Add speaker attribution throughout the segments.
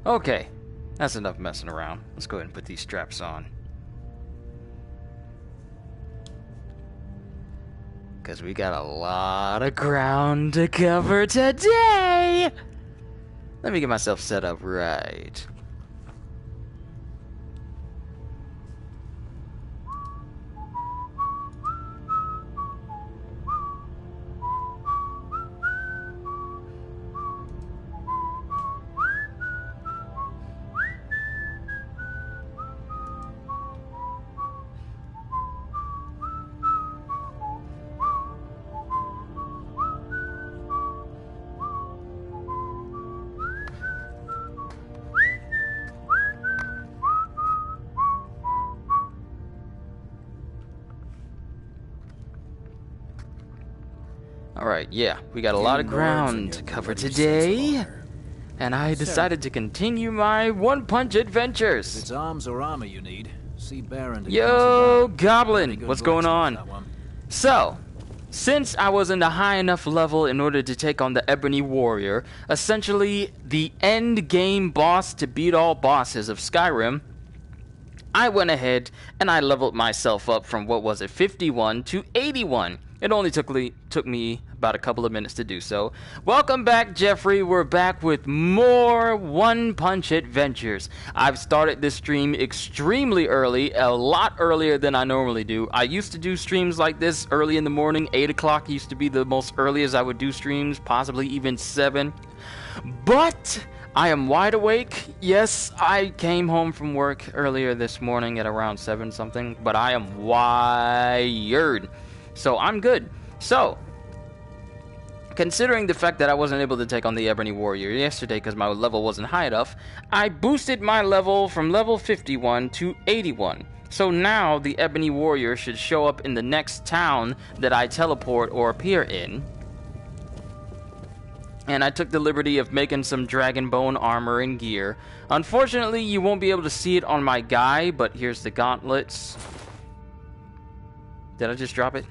Speaker 1: Okay, that's enough messing around. Let's go ahead and put these straps on. Because we got a lot of ground to cover today! Let me get myself set up right. Alright, yeah, we got a lot of ground to cover today, and I decided to continue my one-punch adventures.
Speaker 2: If it's arms or armor you need, see Baron.
Speaker 1: Yo, Goblin, what's going on? So, since I wasn't a high enough level in order to take on the Ebony Warrior, essentially the end game boss to beat all bosses of Skyrim, I went ahead and I leveled myself up from, what was it, 51 to 81. It only took me about a couple of minutes to do so. Welcome back, Jeffrey. We're back with more One Punch adventures. I've started this stream extremely early, a lot earlier than I normally do. I used to do streams like this early in the morning. 8 o'clock used to be the most earliest I would do streams, possibly even 7. But I am wide awake. Yes, I came home from work earlier this morning at around 7 something, but I am wired. So I'm good. So, considering the fact that I wasn't able to take on the Ebony Warrior yesterday because my level wasn't high enough, I boosted my level from level 51 to 81. So now the Ebony Warrior should show up in the next town that I teleport or appear in. And I took the liberty of making some dragon bone armor and gear. Unfortunately, you won't be able to see it on my guy, but here's the gauntlets. Did I just drop it?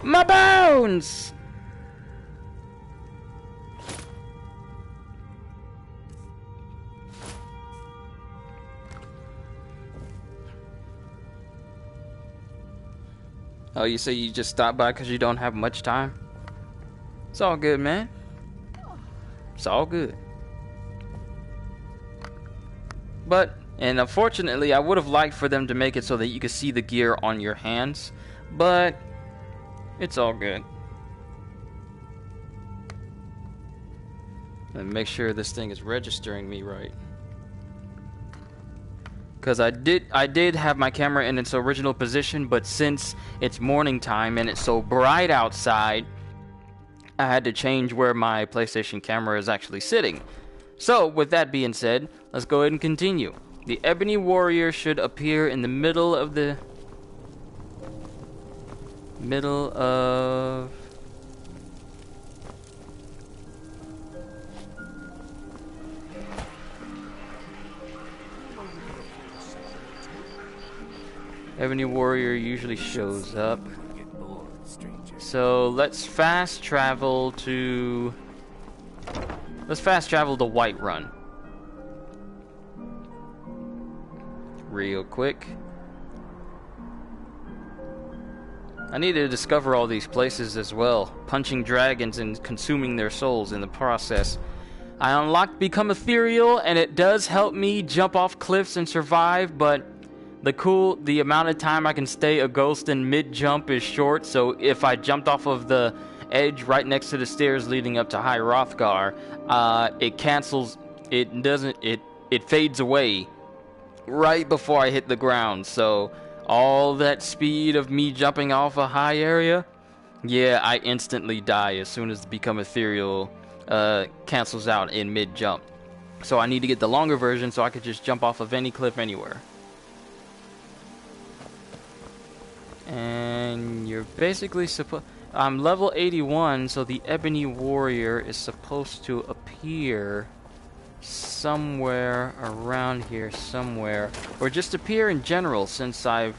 Speaker 1: My bones! Oh, you say you just stopped by because you don't have much time? It's all good, man. It's all good. And unfortunately, I would have liked for them to make it so that you could see the gear on your hands, but it's all good. Let me make sure this thing is registering me right. Because I did have my camera in its original position, but since it's morning time and it's so bright outside, I had to change where my PlayStation camera is actually sitting. So, with that being said, let's go ahead and continue. The Ebony Warrior should appear in the middle of the... Ebony Warrior usually shows up. So let's fast travel to Whiterun. Real quick. I need to discover all these places as well, punching dragons and consuming their souls in the process. I unlocked Become Ethereal, and it does help me jump off cliffs and survive, but the amount of time I can stay a ghost in mid-jump is short, so if I jumped off of the edge right next to the stairs leading up to High Hrothgar, it fades away right before I hit the ground, so all that speed of me jumping off a high area, yeah, I instantly die as soon as Become Ethereal cancels out in mid-jump. So I need to get the longer version so I could just jump off of any cliff anywhere. And you're basically I'm level 81, so the Ebony Warrior is supposed to appear somewhere around here somewhere, or just appear in general since I'm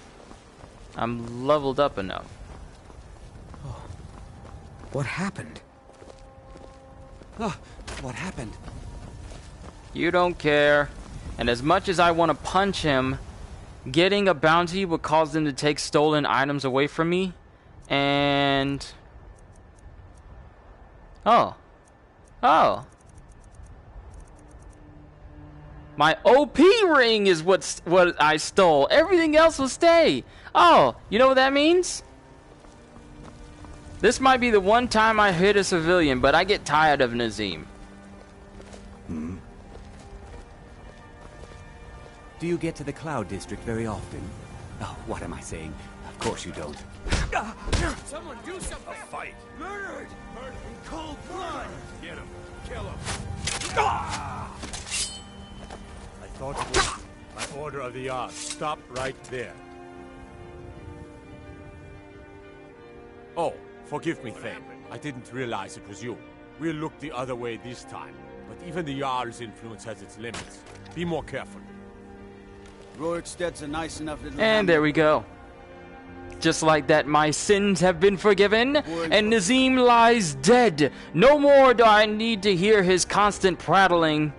Speaker 1: leveled up enough.
Speaker 3: Oh, what happened? Oh, what happened?
Speaker 1: You don't care. And as much as I want to punch him, getting a bounty would cause them to take stolen items away from me. And... Oh. Oh. My OP ring is what I stole. Everything else will stay. Oh, you know what that means? This might be the one time I hit a civilian, but I get tired of Nazim.
Speaker 4: Hmm? Do you get to the Cloud District very often? Oh, what am I saying? Of course you don't.
Speaker 2: Someone do something! A fight! Murdered! Murdered in cold blood! Get him! Kill him!
Speaker 5: I thought it was by order of the Jarl. Stop right there. Oh, forgive me, Thane. I didn't realize it was you. We'll look the other way this time. But even the Jarl's influence has its limits. Be more careful.
Speaker 6: Roriksted's a nice enough little...
Speaker 1: And there we go. Just like that, my sins have been forgiven, and Nazim lies dead. No more do I need to hear his constant prattling.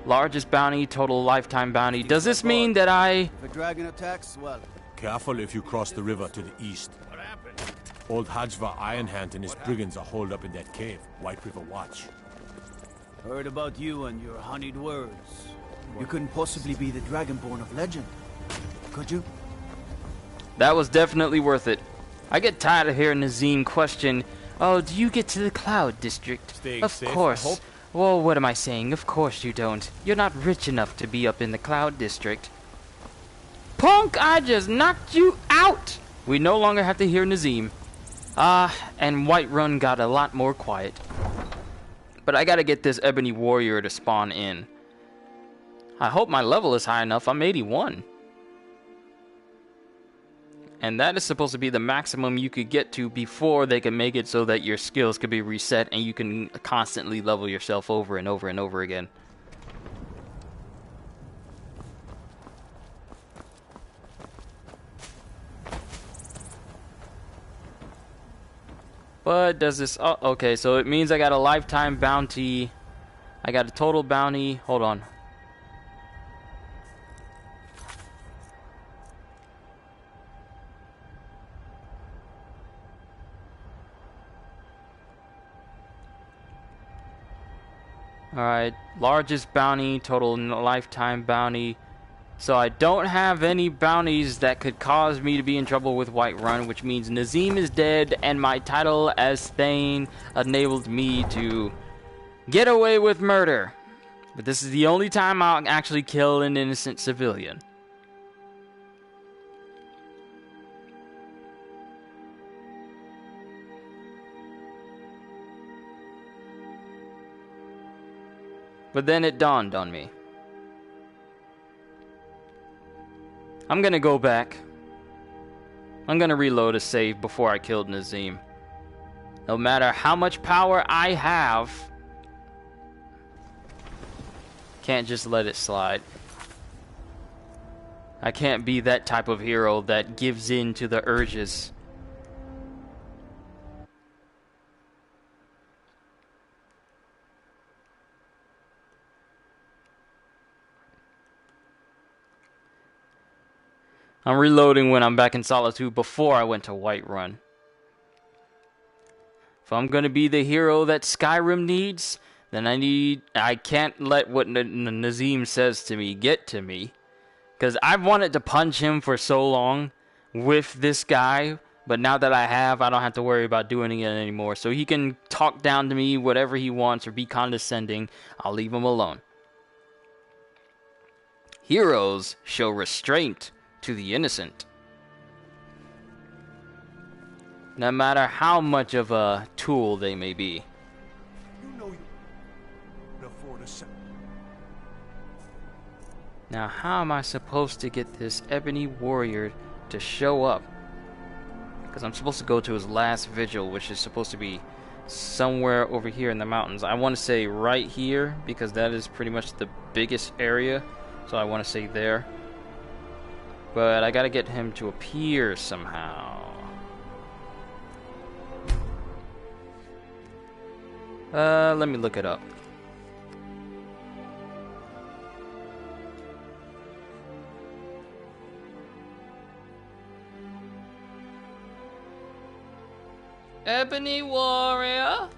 Speaker 1: Largest bounty, total lifetime bounty. Does this mean that I...
Speaker 6: If a dragon attacks, well...
Speaker 5: Careful if you cross the river to the east.
Speaker 2: What happened?
Speaker 5: Old Hajva Ironhand and his brigands are holed up in that cave. White River Watch.
Speaker 6: Heard about you and your honeyed words. You couldn't possibly be the Dragonborn of legend, could you?
Speaker 1: That was definitely worth it. I get tired of hearing Nazim question, "Oh, do you get to the Cloud District?"
Speaker 5: Staying
Speaker 1: Of
Speaker 5: safe, I
Speaker 1: course.
Speaker 5: hope?
Speaker 1: Well, what am I saying? Of course you don't. You're not rich enough to be up in the Cloud District. Punk, I just knocked you out! We no longer have to hear Nazim. And Whiterun got a lot more quiet. But I gotta get this Ebony Warrior to spawn in. I hope my level is high enough. I'm 81. And that is supposed to be the maximum you could get to before they can make it so that your skills could be reset and you can constantly level yourself over and over and over again. But does this... Oh, okay, so it means I got a lifetime bounty. I got a total bounty. Hold on. Alright, largest bounty, total lifetime bounty. So I don't have any bounties that could cause me to be in trouble with Whiterun, which means Nazim is dead, and my title as Thane enabled me to get away with murder. But this is the only time I'll actually kill an innocent civilian. But then it dawned on me. I'm gonna go back. I'm gonna reload a save before I killed Nazim. No matter how much power I have, can't just let it slide. I can't be that type of hero that gives in to the urges. I'm reloading when I'm back in Solitude before I went to Whiterun. If I'm gonna be the hero that Skyrim needs, then I can't let what Nazim says to me get to me. Because I've wanted to punch him for so long with this guy, but now that I have, I don't have to worry about doing it anymore. So he can talk down to me whatever he wants or be condescending. I'll leave him alone. Heroes show restraint to the innocent. No matter how much of a tool they may be.
Speaker 5: You know you can afford a second.
Speaker 1: Now how am I supposed to get this Ebony Warrior to show up? Because I'm supposed to go to his last vigil, which is supposed to be somewhere over here in the mountains. I want to say right here, because that is pretty much the biggest area. So I want to say there. But I gotta get him to appear somehow. Let me look it up. Ebony Warrior.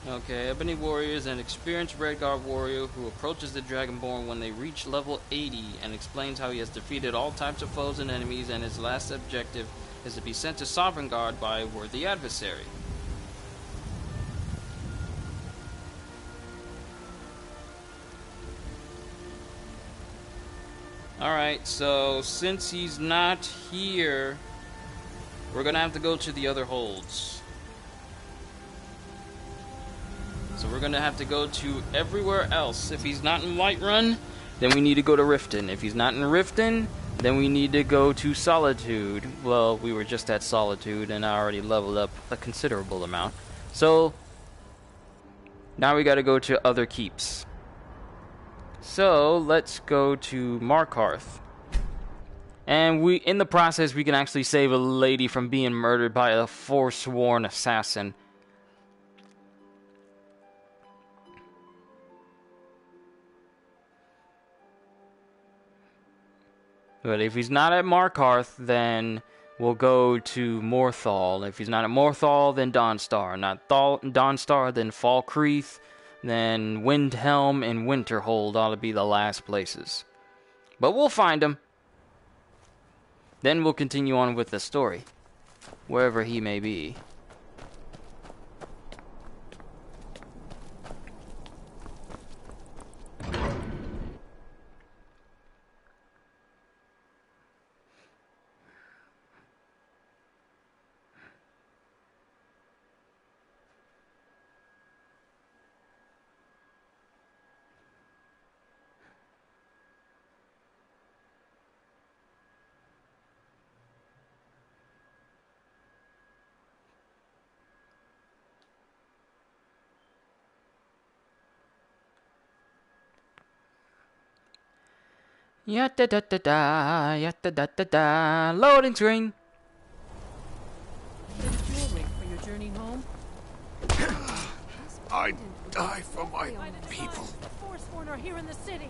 Speaker 1: Okay, Ebony Warrior is an experienced Red Guard warrior who approaches the Dragonborn when they reach level 80 and explains how he has defeated all types of foes and enemies, and his last objective is to be sent to Sovereign Guard by a worthy adversary. Alright, so since he's not here, we're gonna have to go to the other holds. So we're gonna have to go to everywhere else. If he's not in Whiterun, then we need to go to Riften. If he's not in Riften, then we need to go to Solitude. Well, we were just at Solitude and I already leveled up a considerable amount. So now we gotta go to other keeps. So let's go to Markarth. And in the process we can actually save a lady from being murdered by a forsworn assassin. But if he's not at Markarth, then we'll go to Morthal. If he's not at Morthal, then Dawnstar. Not Dawnstar, then Falkreath, then Windhelm and Winterhold ought to be the last places. But we'll find him. Then we'll continue on with the story, wherever he may be. Yatta da da da, yatta da da da. Loading screen.
Speaker 7: Jewelry for your journey home.
Speaker 2: I die for my people.
Speaker 7: The Forsworn are here in the city.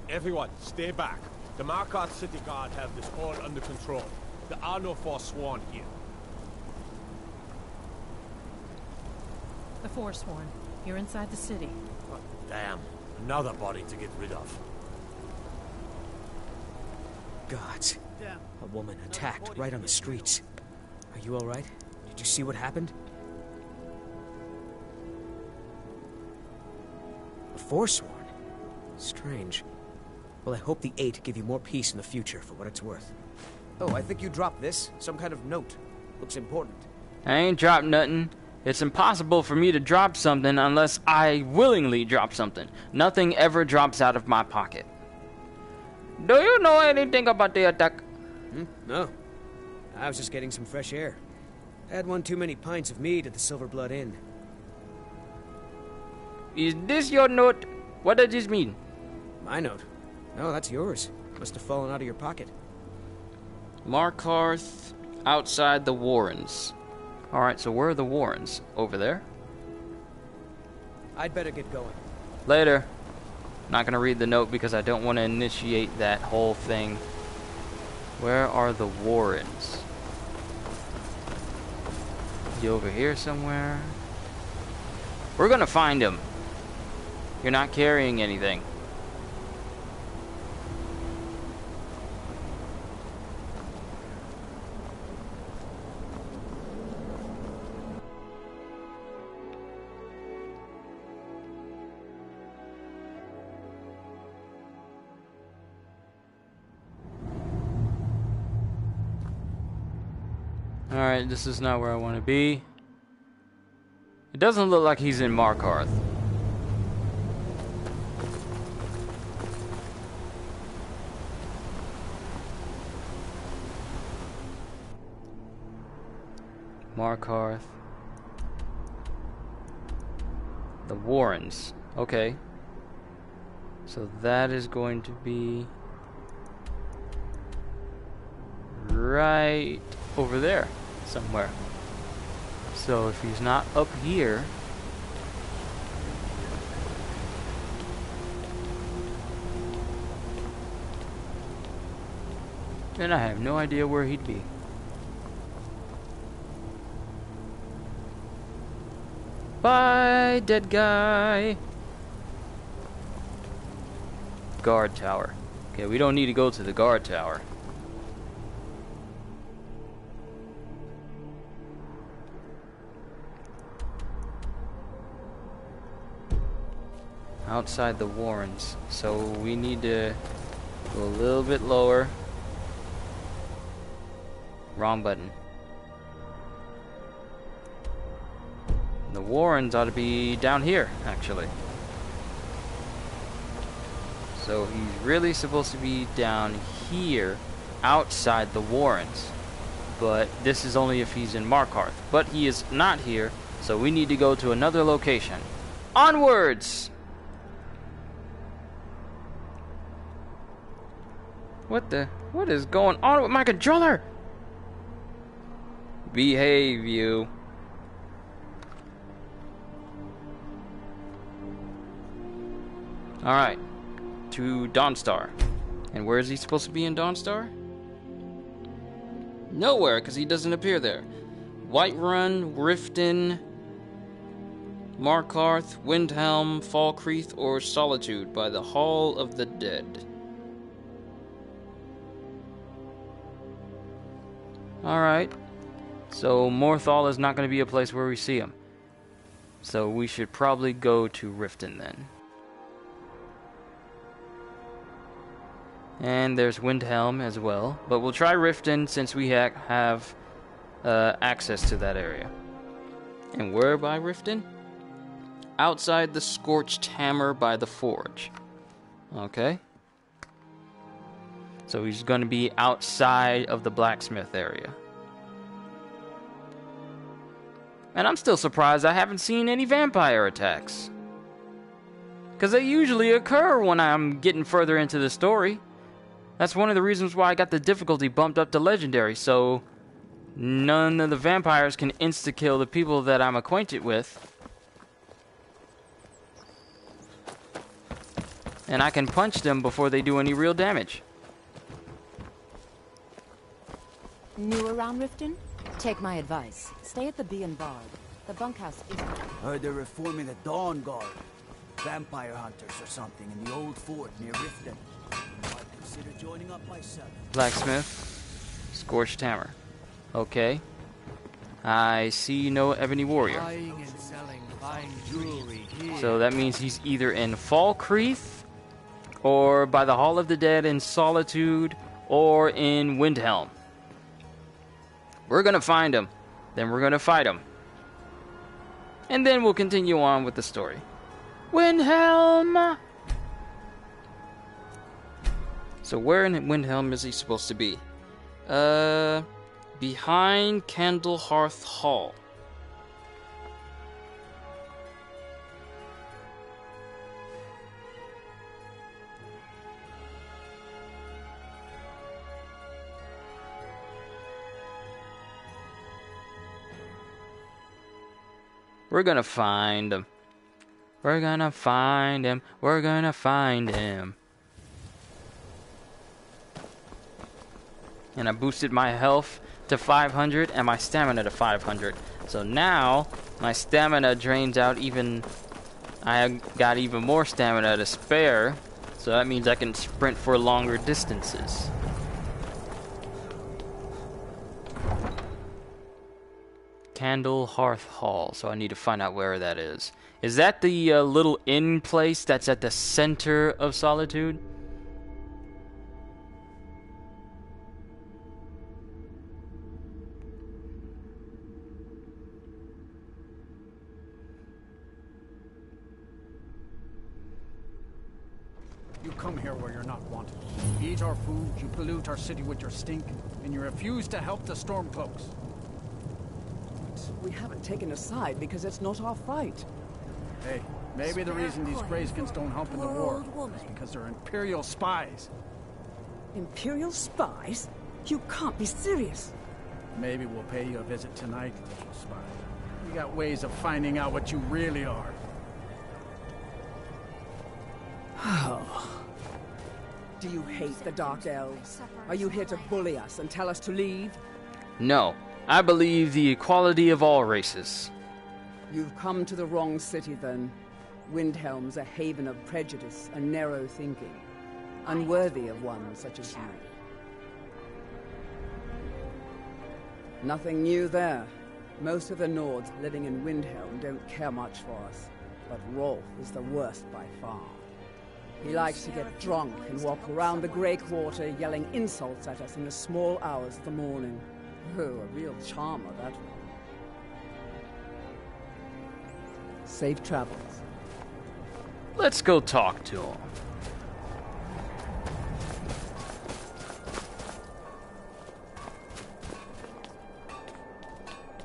Speaker 5: Everyone, stay back. The Markarth City Guard have this all under control. There are no Forsworn here.
Speaker 7: The Forsworn. You're inside the city.
Speaker 5: Oh, damn. Another body to get rid of.
Speaker 3: Gods. A woman attacked right on the streets. Are you alright? Did you see what happened? A Forsworn? Strange. Well, I hope the Eight give you more peace in the future, for what it's worth. Oh, I think you dropped this. Some kind of note. Looks important.
Speaker 1: I ain't dropped nothing. It's impossible for me to drop something unless I willingly drop something. Nothing ever drops out of my pocket. Do you know anything about the attack?
Speaker 3: No. I was just getting some fresh air. I had one too many pints of mead at the Silver Blood Inn.
Speaker 1: Is this your note? What does this mean?
Speaker 3: My note? No, that's yours. Must have fallen out of your pocket.
Speaker 1: Markarth, outside the Warrens. Alright, so where are the Warrens? Over there?
Speaker 3: I'd better get going.
Speaker 1: Later. Not gonna read the note because I don't want to initiate that whole thing. Where are the Warrens? Is he over here somewhere? We're gonna find him. You're not carrying anything. Alright, this is not where I want to be. It doesn't look like he's in Markarth. Markarth. The Warrens. Okay. So that is going to be right over there somewhere. So if he's not up here, then I have no idea where he'd be. Bye, dead guy. Guard tower. Okay, we don't need to go to the guard tower. Outside the Warrens. So we need to go a little bit lower. Wrong button. The Warrens ought to be down here, actually. So he's really supposed to be down here, outside the Warrens. But this is only if he's in Markarth. But he is not here, so we need to go to another location. Onwards! What is going on with my controller? Behave, you. Alright. To Dawnstar. And where is he supposed to be in Dawnstar? Nowhere, because he doesn't appear there. Whiterun, Riften, Markarth, Windhelm, Falkreath, or Solitude by the Hall of the Dead. Alright. So Morthal is not going to be a place where we see him. So we should probably go to Riften then. And there's Windhelm as well. But we'll try Riften since we have access to that area. And where by Riften? Outside the Scorched Hammer by the Forge. Okay. So he's going to be outside of the blacksmith area. And I'm still surprised I haven't seen any vampire attacks. Because they usually occur when I'm getting further into the story. That's one of the reasons why I got the difficulty bumped up to legendary, so none of the vampires can insta-kill the people that I'm acquainted with. And I can punch them before they do any real damage.
Speaker 8: New around Riften? Take my advice. Stay at the Bee and Bard. The bunkhouse is...
Speaker 6: Heard they're reforming the Dawn Guard. Vampire hunters or something in the old fort near Riften. I'd consider joining up myself.
Speaker 1: Blacksmith. Scorched Hammer. Okay. I see no Ebony Warrior.
Speaker 2: Buying and selling fine jewelry here.
Speaker 1: So that means he's either in Falkreath, or by the Hall of the Dead in Solitude, or in Windhelm. We're gonna find him. Then we're gonna fight him. And then we'll continue on with the story. Windhelm! So where in Windhelm is he supposed to be? Behind Candlehearth Hall. We're gonna find him. We're gonna find him. We're gonna find him. And I boosted my health to 500 and my stamina to 500. So now my stamina drains out even... I got even more stamina to spare. So that means I can sprint for longer distances. Candlehearth Hall. So I need to find out where that is. Is that the little inn place that's at the center of Solitude?
Speaker 9: You come here where you're not wanted. You eat our food, you pollute our city with your stink, and you refuse to help the Stormcloaks.
Speaker 10: We haven't taken a side because it's not our fight.
Speaker 9: Hey, Maybe the reason these Grayskins don't help in the war is because they're Imperial spies.
Speaker 10: Imperial spies? You can't be serious.
Speaker 9: Maybe we'll pay you a visit tonight, little spy. We got ways of finding out what you really are.
Speaker 10: Do you hate the Dark Elves? Are you here to bully us and tell us to leave?
Speaker 1: No. I believe the equality of all races.
Speaker 10: You've come to the wrong city, then. Windhelm's a haven of prejudice and narrow thinking, unworthy of one such as you. Nothing new there. Most of the Nords living in Windhelm don't care much for us, but Rolf is the worst by far. He likes to get drunk and walk around the Grey Quarter yelling insults at us in the small hours of the morning. Oh, a real charmer, that one. Safe travels.
Speaker 1: Let's go talk to him.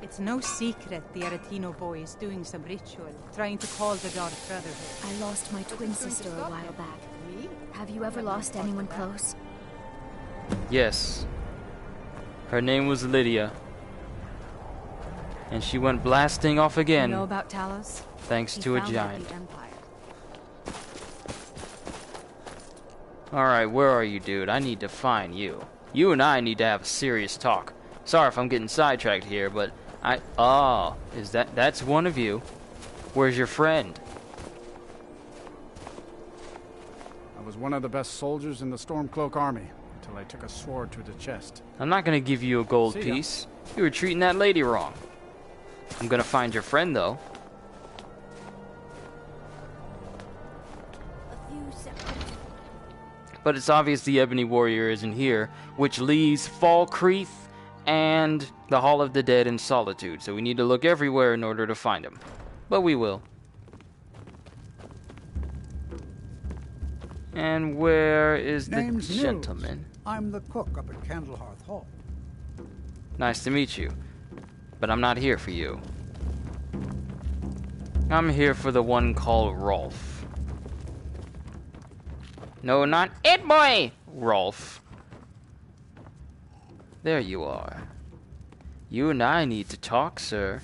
Speaker 11: It's no secret the Aretino boy is doing some ritual, trying to call the Dark Brotherhood.
Speaker 12: I lost my twin sister a while back. Have you ever lost anyone close?
Speaker 1: Yes. Her name was Lydia. And she went blasting off again.
Speaker 11: You know about Talos?
Speaker 1: Thanks to a giant.
Speaker 11: The Empire.
Speaker 1: Alright, where are you, dude? I need to find you. You and I need to have a serious talk. Sorry if I'm getting sidetracked here, but oh, that's one of you. Where's your friend?
Speaker 9: I was one of the best soldiers in the Stormcloak army, until I took a sword to the chest.
Speaker 1: I'm not gonna give you a gold piece. You were treating that lady wrong. I'm gonna find your friend, though. But it's obvious the Ebony Warrior isn't here, which leaves Falkreath and the Hall of the Dead in Solitude, so we need to look everywhere in order to find him. But we will. And where is the
Speaker 13: Name's
Speaker 1: gentleman?
Speaker 13: Nils. I'm the cook up at Candlehearth Hall.
Speaker 1: Nice to meet you. But I'm not here for you. I'm here for the one called Rolf. No, not it, boy! Rolf. There you are. You and I need to talk, sir.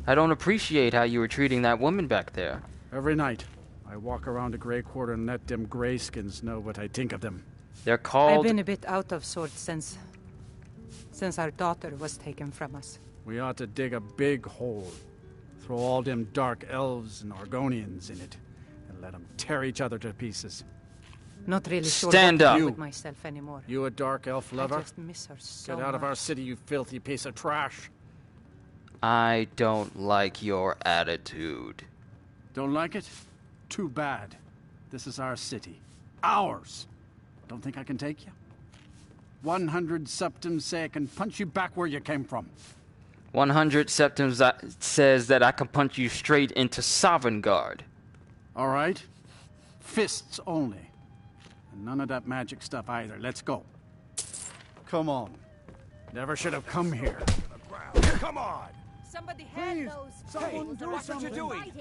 Speaker 1: I don't appreciate how you were treating that woman back there.
Speaker 9: Every night, I walk around the Grey Quarter and let them Greyskins know what I think of them.
Speaker 1: They're called...
Speaker 11: I've been a bit out of sorts since our daughter was taken from us.
Speaker 9: We ought to dig a big hole, throw all them dark elves and Argonians in it, and let them tear each other to pieces.
Speaker 11: Not really sure
Speaker 1: Stand
Speaker 11: what to
Speaker 1: up.
Speaker 11: do with myself anymore.
Speaker 9: You a dark elf lover?
Speaker 11: I just miss her so
Speaker 9: Get out of
Speaker 11: much.
Speaker 9: our city, you filthy piece of trash.
Speaker 1: I don't like your attitude.
Speaker 9: Don't like it? Too bad. This is our city. Ours. Don't think I can take you? 100 septums say I can punch you back where you came from.
Speaker 1: 100 septums says that I can punch you straight into Sovngarde.
Speaker 9: All right. Fists only. And none of that magic stuff either. Let's go. Come on. Never should have come here.
Speaker 2: Come on!
Speaker 11: Somebody hand those.
Speaker 13: Someone do
Speaker 2: What
Speaker 13: something.
Speaker 2: you doing?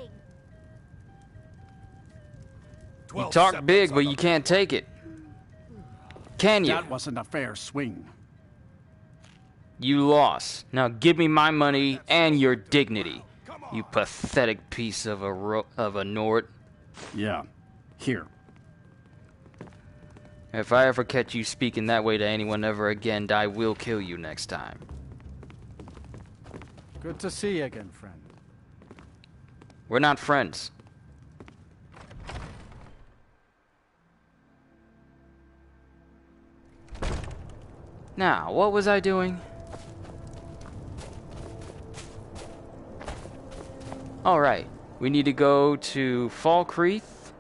Speaker 1: You talk big, but you can't take it. Can you?
Speaker 9: That wasn't a fair swing.
Speaker 1: You lost. Now give me my money and your dignity. You pathetic piece of a Nord.
Speaker 9: Yeah. Here.
Speaker 1: If I ever catch you speaking that way to anyone ever again, I will kill you next time.
Speaker 9: Good to see you again, friend.
Speaker 1: We're not friends. Now, what was I doing? Alright, we need to go to Falkreath,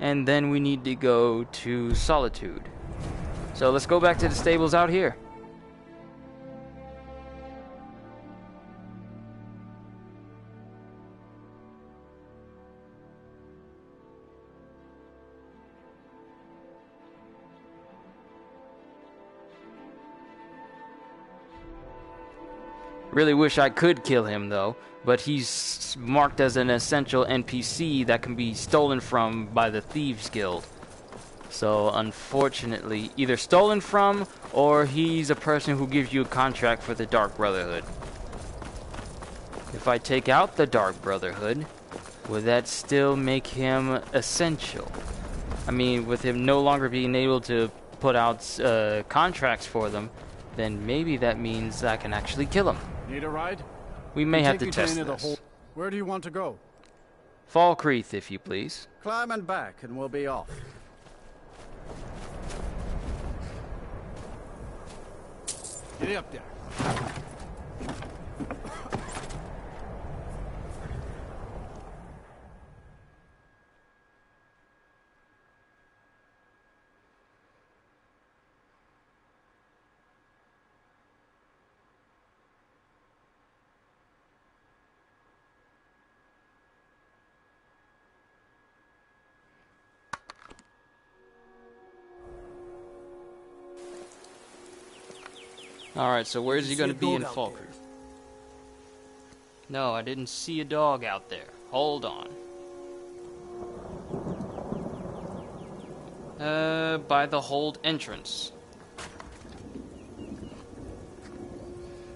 Speaker 1: and then we need to go to Solitude. So let's go back to the stables out here. Really wish I could kill him though, but he's marked as an essential NPC that can be stolen from by the Thieves Guild. So unfortunately, either stolen from or he's a person who gives you a contract for the Dark Brotherhood. If I take out the Dark Brotherhood, would that still make him essential? I mean, with him no longer being able to put out contracts for them, then maybe that means I can actually kill him.
Speaker 9: Need a ride?
Speaker 1: We may have to
Speaker 9: Take you
Speaker 1: test
Speaker 9: any of the
Speaker 1: this.
Speaker 9: Where do you want to go?
Speaker 1: Falkreath, if you please.
Speaker 9: Climb and back, and we'll be off. Get up there.
Speaker 1: Alright, so where's he gonna be in Falkreath? No, I didn't see a dog out there. Hold on. By the hold entrance.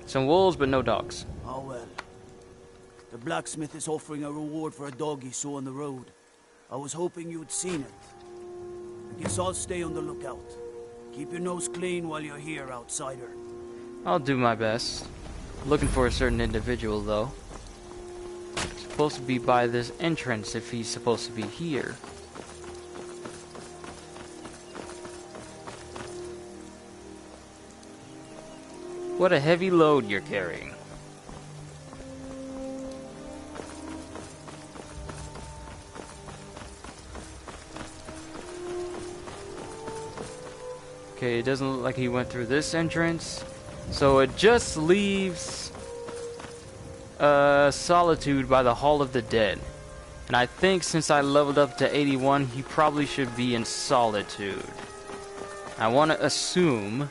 Speaker 1: Some wolves, but no dogs.
Speaker 6: Oh well. The blacksmith is offering a reward for a dog he saw on the road. I was hoping you'd seen it. I guess I'll stay on the lookout. Keep your nose clean while you're here, outsider.
Speaker 1: I'll do my best. Looking for a certain individual, though. Supposed to be by this entrance if he's supposed to be here. What a heavy load you're carrying. Okay, it doesn't look like he went through this entrance. So it just leaves Solitude by the Hall of the Dead. And I think since I leveled up to 81, he probably should be in Solitude. I want to assume.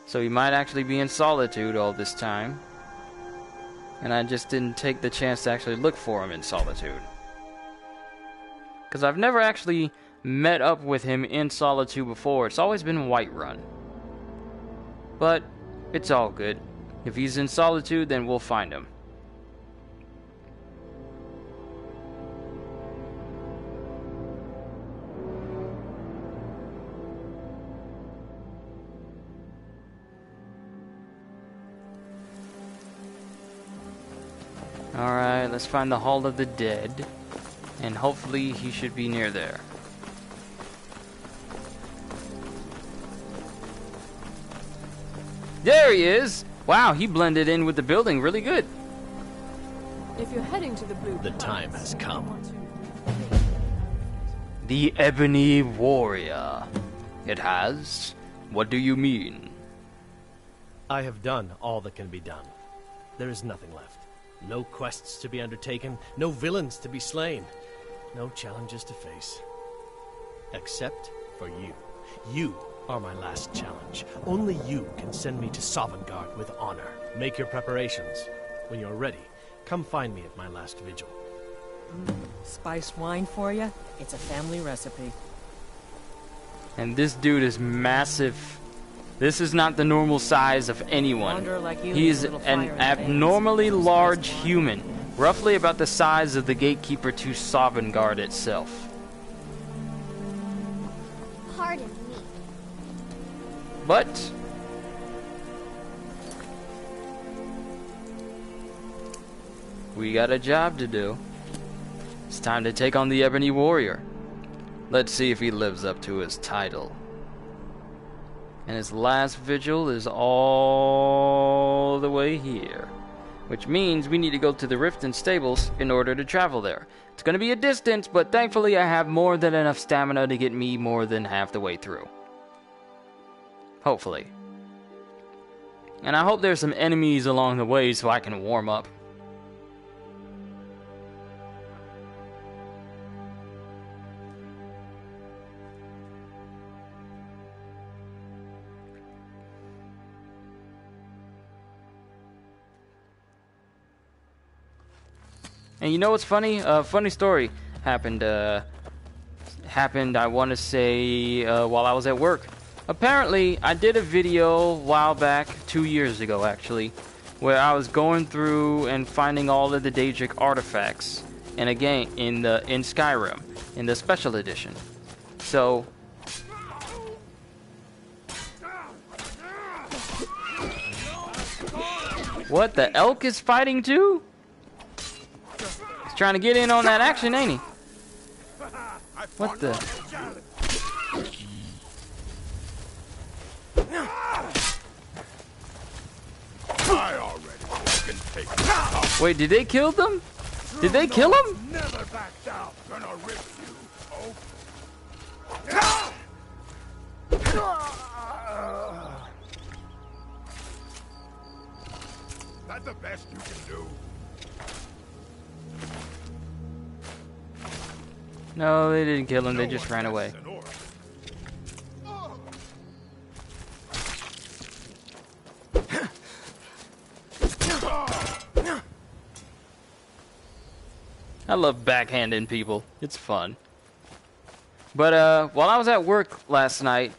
Speaker 1: So he might actually be in Solitude all this time. And I just didn't take the chance to actually look for him in Solitude. Because I've never actually met up with him in Solitude before. It's always been Whiterun. But it's all good. If he's in Solitude, then we'll find him. Alright, let's find the Hall of the Dead. And hopefully he should be near there. There he is! Wow, he blended in with the building really good.
Speaker 7: If you're heading to the Blue
Speaker 14: The time has come.
Speaker 1: The Ebony Warrior. It has? What do you mean?
Speaker 14: I have done all that can be done. There is nothing left. No quests to be undertaken, no villains to be slain, no challenges to face. Except for you. You are my last challenge. Only you can send me to Sovngarde with honor. Make your preparations. When you're ready, come find me at my last vigil.
Speaker 15: Spiced wine for you? It's a family recipe.
Speaker 1: And this dude is massive. This is not the normal size of anyone. He's an abnormally large human, roughly about the size of the gatekeeper to Sovngarde itself.
Speaker 12: Pardon me.
Speaker 1: But we got a job to do. It's time to take on the Ebony Warrior. Let's see if he lives up to his title. And his last vigil is all the way here. Which means we need to go to the Riften stables in order to travel there. It's going to be a distance, but thankfully I have more than enough stamina to get me more than half the way through. Hopefully. And I hope there's some enemies along the way so I can warm up. And you know what's funny? Funny story happened. I want to say while I was at work. Apparently, I did a video a while back, 2 years ago actually, where I was going through and finding all of the Daedric artifacts in a game in Skyrim in the special edition. So. What, the elk is fighting too? He's trying to get in on that action, ain't he? What the? Wait, did they kill them? Did they kill him?
Speaker 2: Never back down. Gonna rip you. That's the best you can do.
Speaker 1: No, they didn't kill him. They just ran away. I love backhanding people. It's fun. But while I was at work last night,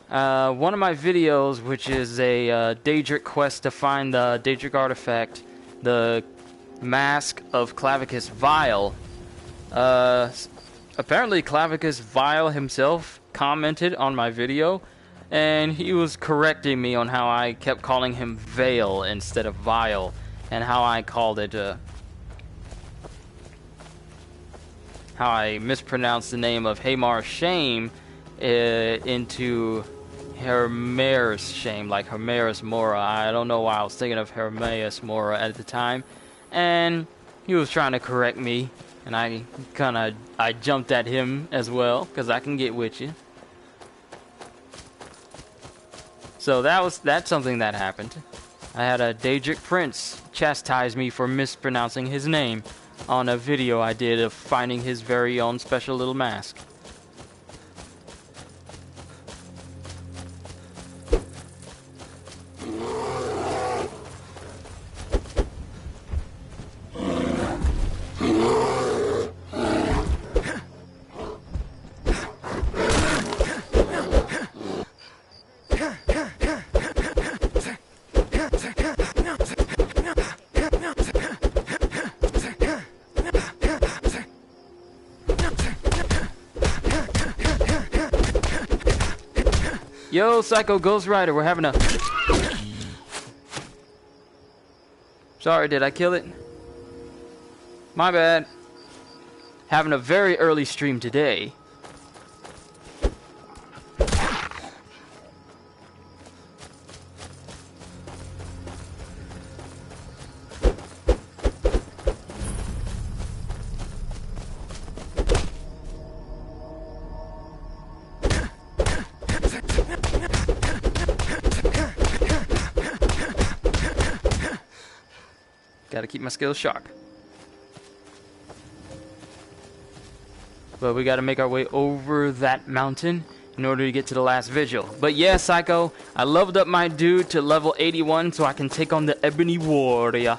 Speaker 1: one of my videos, which is a Daedric quest to find the Daedric artifact, the Mask of Clavicus Vile, apparently Clavicus Vile himself commented on my video, and he was correcting me on how I kept calling him Vale instead of Vile, and how I called it, how I mispronounced the name of Hamar Shame into Hermaeus Shame, like Hermaeus Mora. I don't know why I was thinking of Hermaeus Mora at the time, and he was trying to correct me, and I jumped at him as well, because I can get with you. So that's something that happened. I had a Daedric prince chastise me for mispronouncing his name on a video I did of finding his very own special little mask. Yo, Psycho Ghost Rider, we're having a... Sorry, did I kill it? My bad. Having a very early stream today. Gotta keep my skills sharp. But we gotta make our way over that mountain in order to get to the last vigil. But yeah, Psycho, I leveled up my dude to level 81 so I can take on the Ebony Warrior.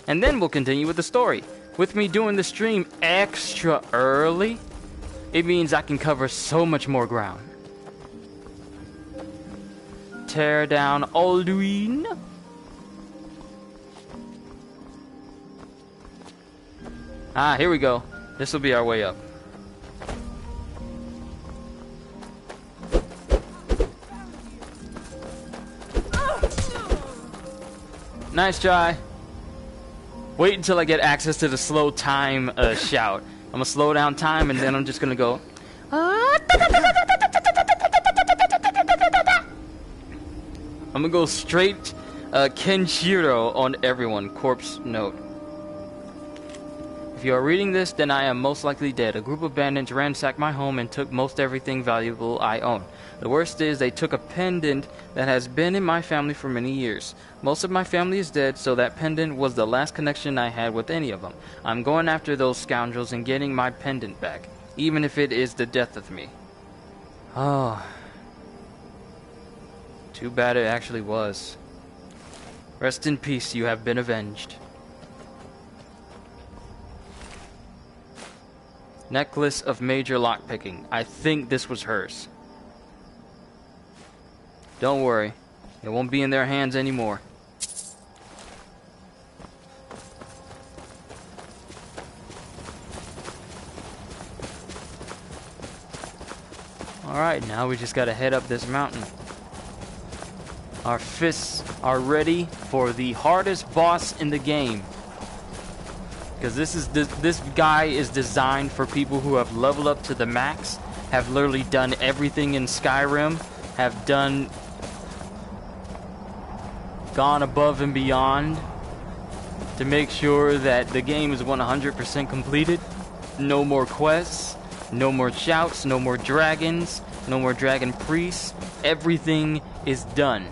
Speaker 1: And then we'll continue with the story. With me doing the stream extra early, it means I can cover so much more ground. Tear down Alduin. Ah, here we go. This will be our way up. Nice try. Wait until I get access to the slow time shout. I'm gonna slow down time and then I'm just gonna go. I'm gonna go straight Kenshiro on everyone. Corpse note. If you are reading this, then I am most likely dead. A group of bandits ransacked my home and took most everything valuable I own. The worst is they took a pendant that has been in my family for many years. Most of my family is dead, so that pendant was the last connection I had with any of them. I'm going after those scoundrels and getting my pendant back, even if it is the death of me. Oh. Too bad it actually was. Rest in peace, you have been avenged. Necklace of major lockpicking. I think this was hers. Don't worry. It won't be in their hands anymore. Alright, now we just gotta head up this mountain. Our fists are ready for the hardest boss in the game. Because this guy is designed for people who have leveled up to the max, have literally done everything in Skyrim, have gone above and beyond to make sure that the game is 100% completed. No more quests, no more shouts, no more dragons, no more dragon priests. Everything is done.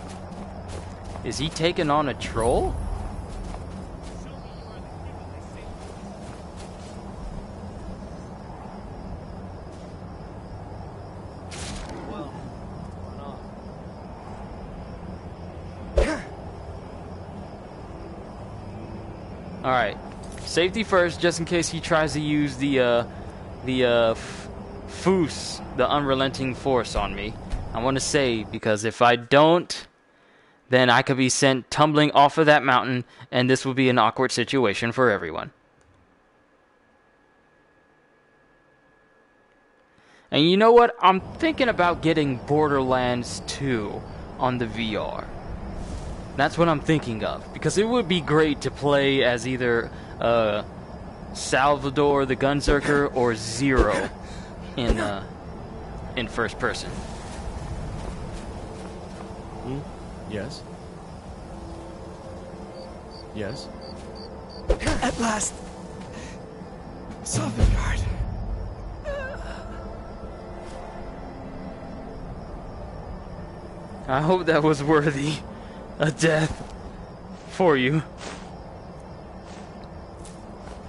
Speaker 1: Is he taking on a troll? Alright, safety first, just in case he tries to use the Foos, the unrelenting force on me. I want to save, because if I don't, then I could be sent tumbling off of that mountain, and this will be an awkward situation for everyone. And you know what? I'm thinking about getting Borderlands 2 on the VR. That's what I'm thinking of, because it would be great to play as either Salvador the Gunzerker or Zero in first person.
Speaker 14: Yes? Yes?
Speaker 2: At last! Sovngarde!
Speaker 1: I hope that was worthy a death for you.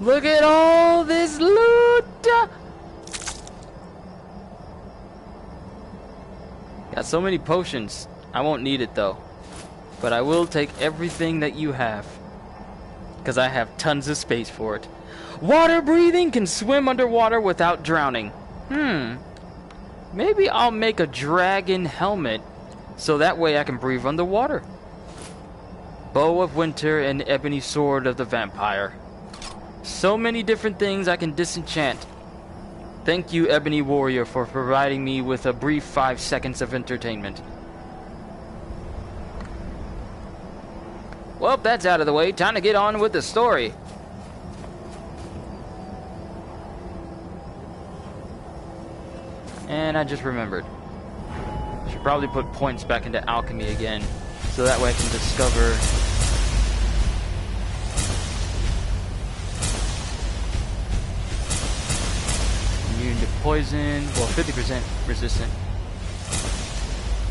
Speaker 1: Look at all this loot! Got so many potions. I won't need it though. But I will take everything that you have, because I have tons of space for it. Water breathing, can swim underwater without drowning. Maybe I'll make a dragon helmet so that way I can breathe underwater. Bow of Winter and Ebony Sword of the Vampire. So many different things I can disenchant. Thank you, Ebony Warrior, for providing me with a brief 5 seconds of entertainment. Well, that's out of the way. Time to get on with the story. And I just remembered. I should probably put points back into alchemy again, so that way I can discover immune to poison, well, 50% resistant.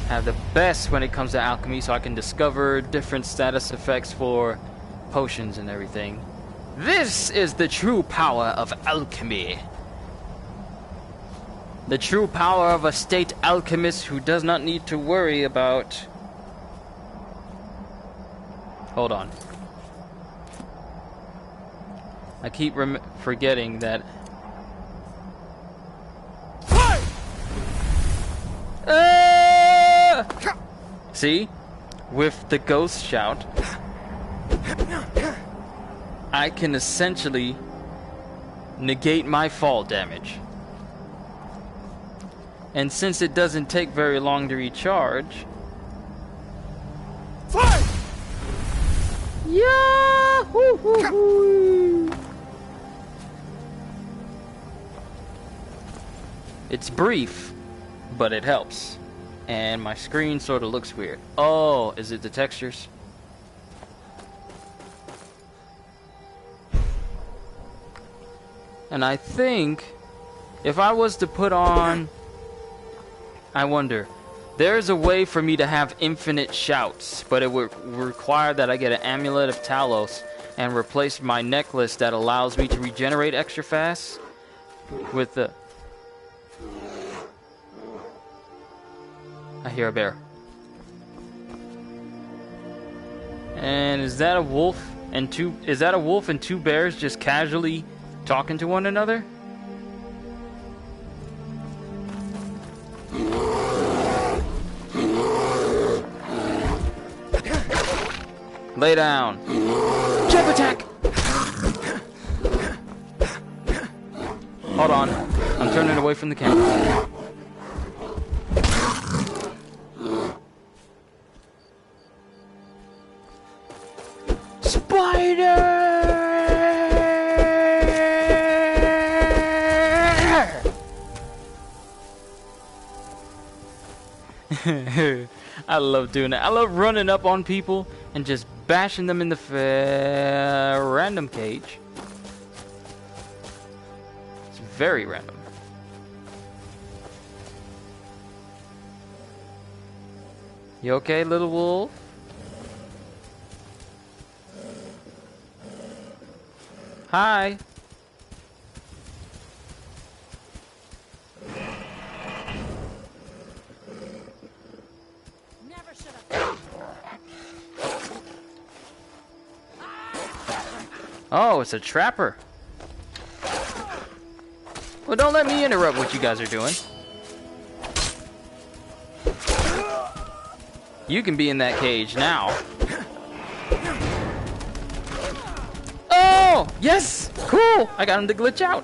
Speaker 1: Have the best when it comes to alchemy, so I can discover different status effects for potions and everything. This is the true power of alchemy. The true power of a state alchemist who does not need to worry about... Hold on. I keep forgetting that... See? With the ghost shout, I can essentially negate my fall damage. And since it doesn't take very long to recharge... Fire! Yahoo! It's brief, but it helps. And my screen sort of looks weird. Oh, is it the textures? And I think if I was to put on... I wonder. There's a way for me to have infinite shouts, but it would require that I get an amulet of Talos and replace my necklace that allows me to regenerate extra fast with the... I hear a bear. And is that a wolf and two bears just casually talking to one another? Lay down. Jump attack! Hold on. I'm turning away from the camera. Spider! I love doing that. I love running up on people and just bashing them in the random cage. It's very random. You okay, little wolf? Hi. Oh, it's a trapper. Well, don't let me interrupt what you guys are doing. You can be in that cage now. Oh, yes! Cool! I got him to glitch out.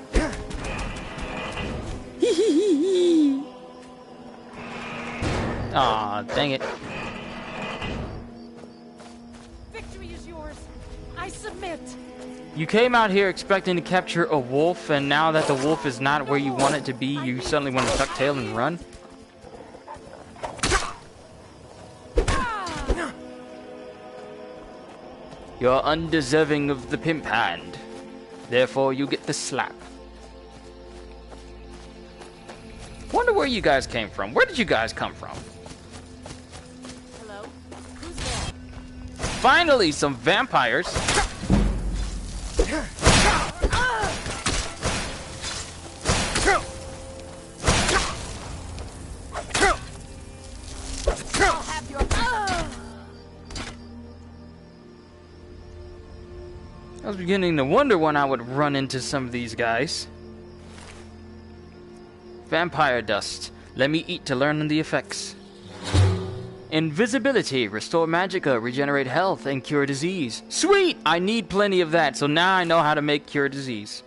Speaker 1: Aw, dang it.
Speaker 11: Victory is yours. I submit.
Speaker 1: You came out here expecting to capture a wolf, and now that the wolf is not where you want it to be, you suddenly want to tuck tail and run? You're undeserving of the pimp hand. Therefore, you get the slap. Wonder where you guys came from. Where did you guys come from?
Speaker 11: Hello? Who's there?
Speaker 1: Finally, some vampires.
Speaker 11: I'll have your...
Speaker 1: I was beginning to wonder when I would run into some of these guys. Vampire dust. Let me eat to learn the effects. Invisibility. Restore magicka, regenerate health, and cure disease. Sweet! I need plenty of that, so now I know how to make cure disease.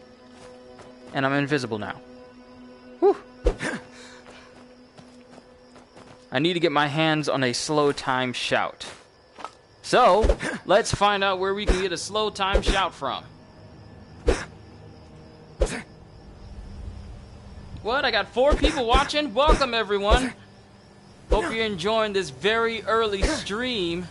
Speaker 1: And I'm invisible now. Whew. I need to get my hands on a slow time shout. So, let's find out where we can get a slow time shout from. What? I got 4 people watching? Welcome, everyone. Hope you're enjoying this very early stream.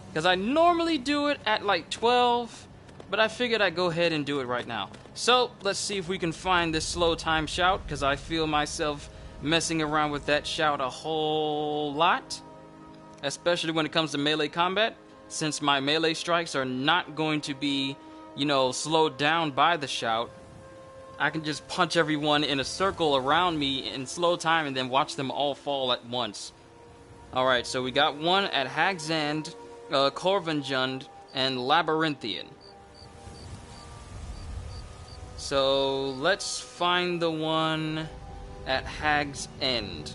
Speaker 1: Because I normally do it at like 12. But I figured I'd go ahead and do it right now. So, let's see if we can find this slow time shout. Because I feel myself messing around with that shout a whole lot. Especially when it comes to melee combat. Since my melee strikes are not going to be, you know, slowed down by the shout. I can just punch everyone in a circle around me in slow time and then watch them all fall at once. Alright, so we got one at Hag's End, Corvinjund, and Labyrinthian. So let's find the one at Hag's End.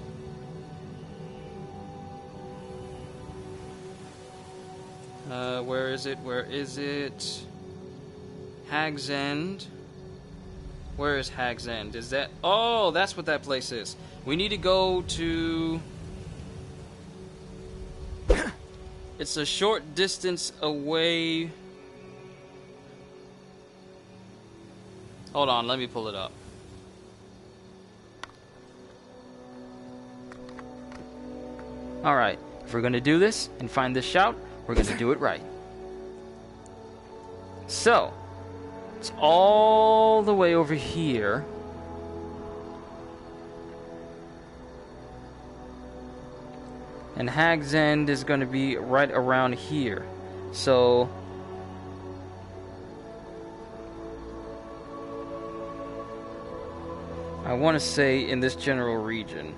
Speaker 1: Where is it? Where is it? Hag's End. Where is Hag's End? Is that... Oh, that's what that place is. We need to go to... It's a short distance away. Hold on, let me pull it up. Alright, if we're gonna do this and find this shout, we're gonna do it right. So, it's all the way over here. And Hag's End is going to be right around here. So I want to say in this general region.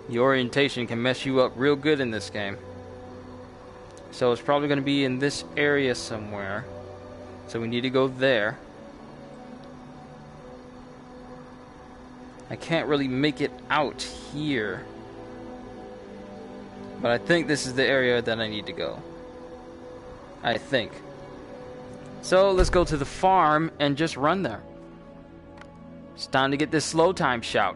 Speaker 1: The orientation can mess you up real good in this game. So it's probably going to be in this area somewhere. So we need to go there. I can't really make it out here. But I think this is the area that I need to go. I think. So let's go to the farm and just run there. It's time to get this slow time shout.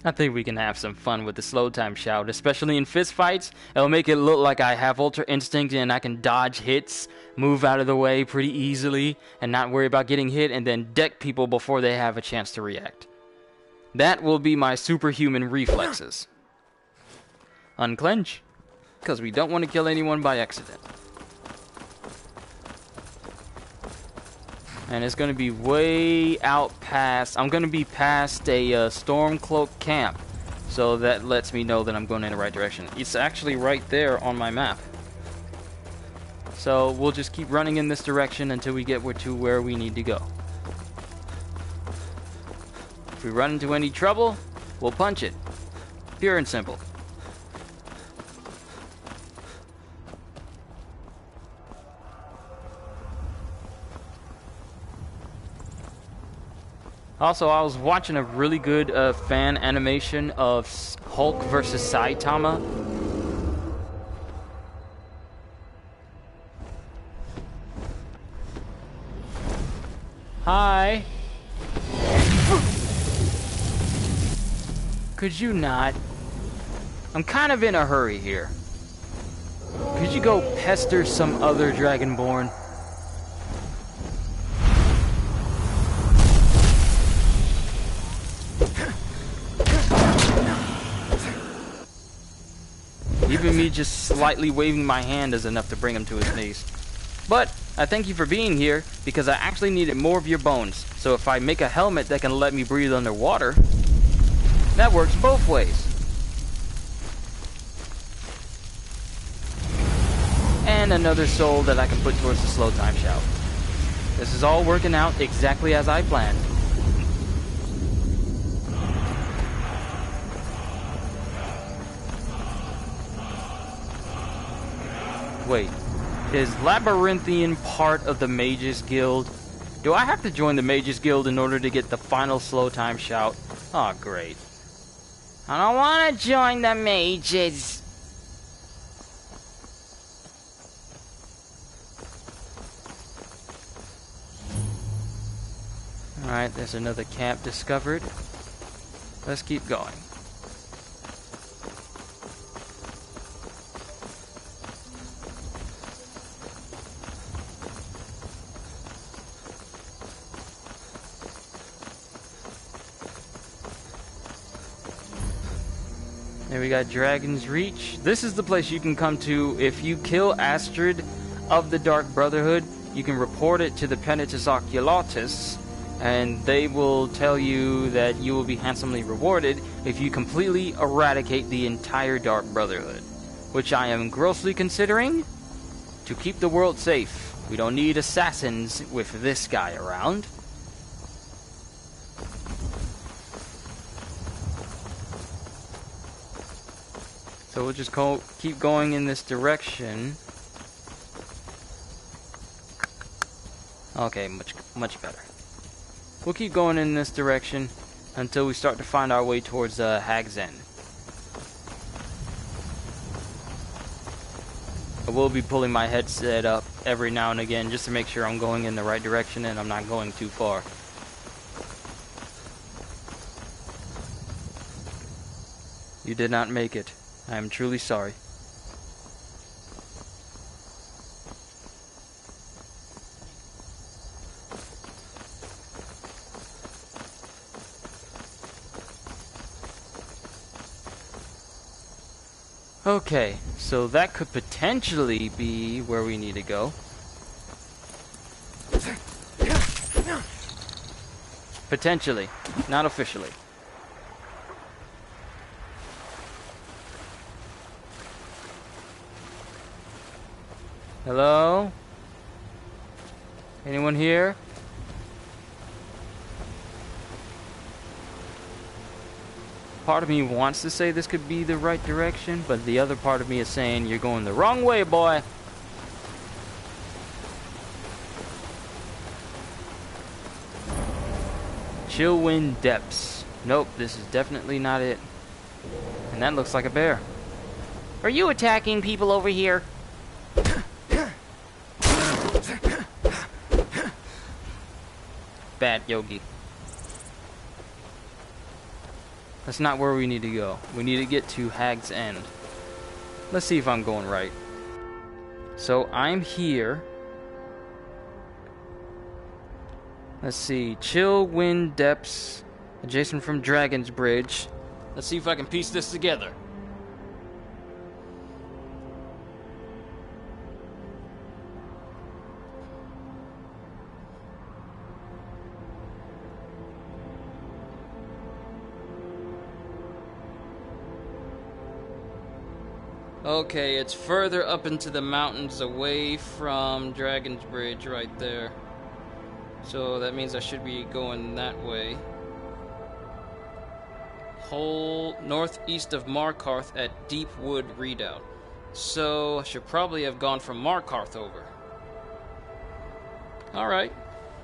Speaker 1: I think we can have some fun with the slow time shout, especially in fist fights. It'll make it look like I have Ultra Instinct and I can dodge hits, move out of the way pretty easily, and not worry about getting hit, and then deck people before they have a chance to react. That will be my superhuman reflexes. Unclench, because we don't want to kill anyone by accident. And it's going to be way out past... I'm going to be past a Stormcloak camp. So that lets me know that I'm going in the right direction. It's actually right there on my map. So we'll just keep running in this direction until we get to where we need to go. If we run into any trouble, we'll punch it. Pure and simple. Also, I was watching a really good fan animation of Hulk versus Saitama. Hi. Could you not? I'm kind of in a hurry here. Could you go pester some other Dragonborn? Even me just slightly waving my hand is enough to bring him to his knees. But I thank you for being here, because I actually needed more of your bones. So if I make a helmet that can let me breathe underwater, that works both ways. And another soul that I can put towards the slow time shout. This is all working out exactly as I planned. Wait, is Labyrinthian part of the Mages Guild? Do I have to join the Mages Guild in order to get the final slow time shout? Oh, great. I don't want to join the Mages. Alright, there's another camp discovered. Let's keep going. Here we got Dragon's Reach. This is the place you can come to if you kill Astrid of the Dark Brotherhood. You can report it to the Penitus Oculatus, and they will tell you that you will be handsomely rewarded if you completely eradicate the entire Dark Brotherhood, which I am grossly considering to keep the world safe. We don't need assassins with this guy around. So we'll just keep going in this direction. Okay, much better. We'll keep going in this direction until we start to find our way towards Hag's End. I will be pulling my headset up every now and again just to make sure I'm going in the right direction and I'm not going too far. You did not make it. I am truly sorry. Okay, so that could potentially be where we need to go. Potentially, not officially. Hello? Anyone here? Part of me wants to say this could be the right direction, but the other part of me is saying, you're going the wrong way, boy. Chillwind Depths. Nope, this is definitely not it. And that looks like a bear. Are you attacking people over here? Bad Yogi. That's not where we need to go. We need to get to Hag's End. Let's see if I'm going right. So I'm here. Let's see. Chillwind Depths, adjacent from Dragon's Bridge. Let's see if I can piece this together. Okay, it's further up into the mountains away from Dragon's Bridge right there. So that means I should be going that way. Whole northeast of Markarth at Deepwood Redoubt. So I should probably have gone from Markarth over. Alright.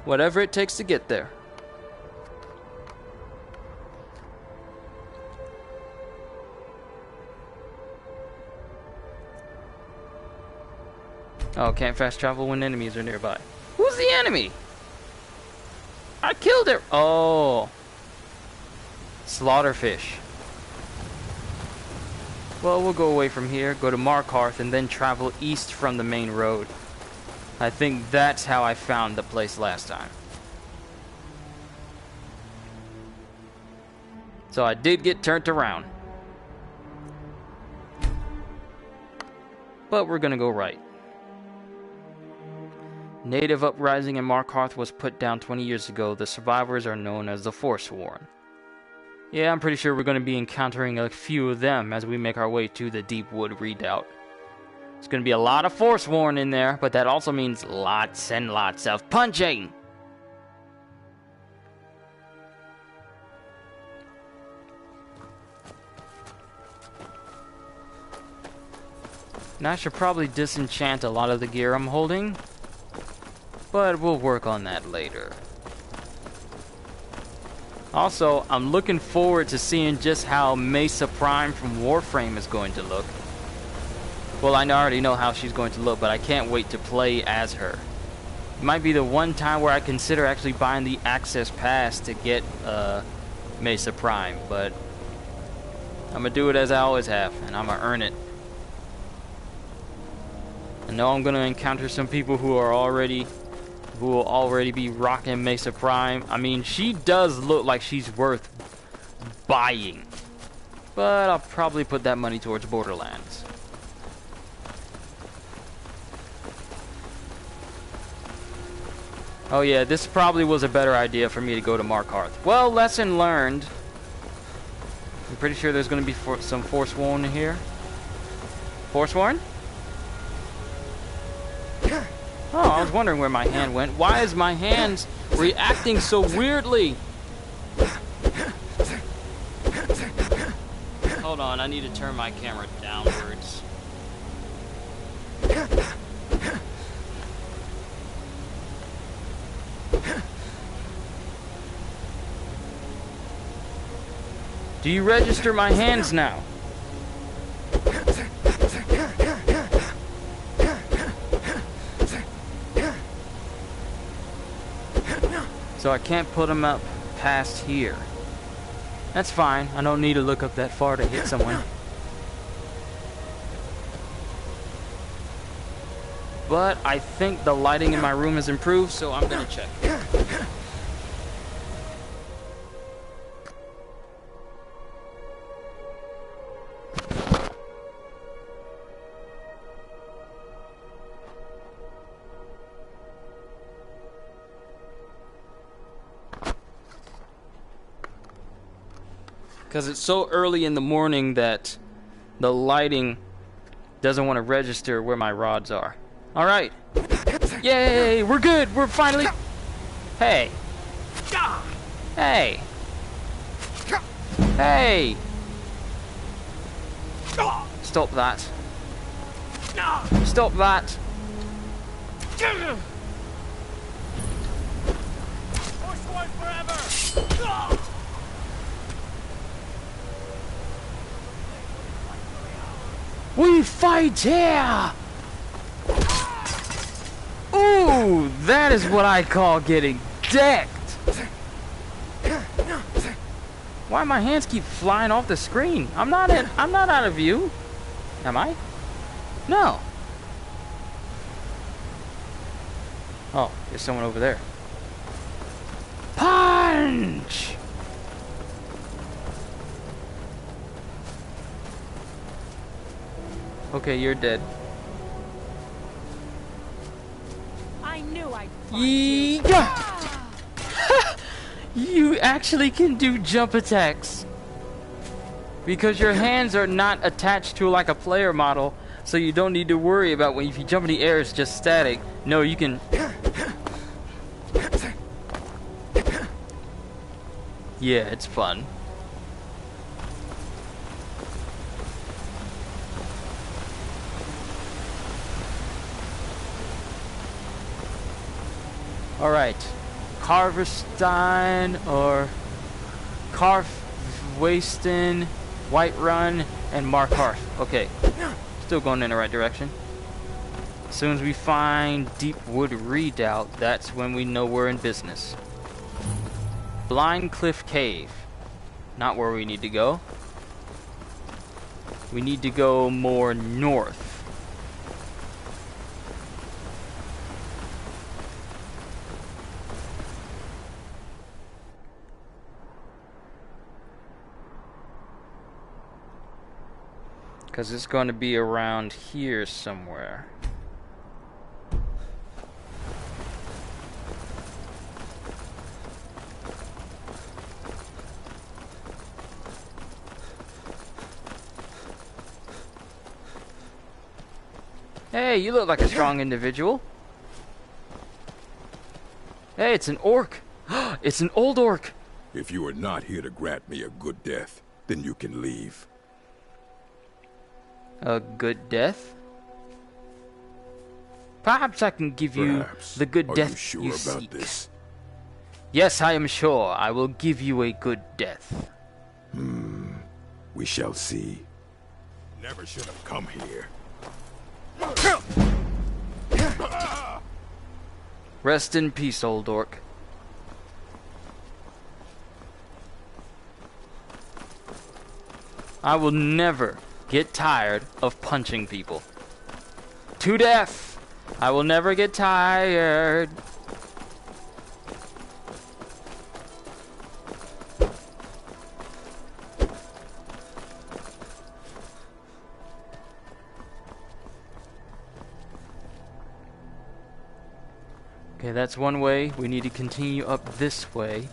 Speaker 1: Whatever it takes to get there. Oh, can't fast travel when enemies are nearby. Who's the enemy? I killed it. Oh. Slaughterfish. Well, we'll go away from here, go to Markarth, and then travel east from the main road. I think that's how I found the place last time. So I did get turned around. But we're gonna go right. Native uprising in Markarth was put down 20 years ago. The survivors are known as the Forsworn. Yeah, I'm pretty sure we're going to be encountering a few of them as we make our way to the Deepwood Redoubt. There's going to be a lot of Forsworn in there, but that also means lots and lots of punching! Now I should probably disenchant a lot of the gear I'm holding, but we'll work on that later. Also, I'm looking forward to seeing just how Mesa Prime from Warframe is going to look. Well, I already know how she's going to look, but I can't wait to play as her. It might be the one time where I consider actually buying the Access Pass to get Mesa Prime, but I'm gonna do it as I always have, and I'm gonna earn it. I know I'm gonna encounter some people who will already be rocking Mesa Prime. I mean, she does look like she's worth buying, but I'll probably put that money towards Borderlands. Oh yeah, this probably was a better idea for me to go to Markarth. Well, lesson learned. I'm pretty sure there's going to be some Forsworn in here. Forsworn? Oh, I was wondering where my hand went. Why is my hand reacting so weirdly? Hold on, I need to turn my camera downwards. Do you register my hands now? So I can't put them up past here. That's fine. I don't need to look up that far to hit someone. But I think the lighting in my room has improved, so I'm gonna check. Because it's so early in the morning that the lighting doesn't want to register where my rods are. Alright. Yay! We're good! We're finally... Hey. Hey. Hey! Stop that. Stop that. We fight here! Ooh, that is what I call getting decked! Why my hands keep flying off the screen? I'm not out of view. Am I? No. Oh, there's someone over there. Punch! Okay, you're dead.
Speaker 11: I knew I'd
Speaker 1: Yeah! You actually can do jump attacks. Because your hands are not attached to like a player model, so you don't need to worry about when if you jump in the air it's just static. No, you can. Yeah, it's fun. Alright. Carverstein or Carfwasten, Whiterun, and Markarth. Okay. Still going in the right direction. As soon as we find Deepwood Redoubt, that's when we know we're in business. Blind Cliff Cave. Not where we need to go. We need to go more north. Because it's going to be around here somewhere. Hey, you look like a strong individual. Hey, it's an orc. It's an old orc.
Speaker 16: If you are not here to grant me a good death, then you can leave.
Speaker 1: A good death? Perhaps I can give you the good death you seek.
Speaker 16: This?
Speaker 1: Yes, I am sure. I will give you a good death.
Speaker 16: We shall see. Never should have come here.
Speaker 1: Rest in peace, old orc. I will never get tired of punching people. To death! I will never get tired. Okay, that's one way. We need to continue up this way.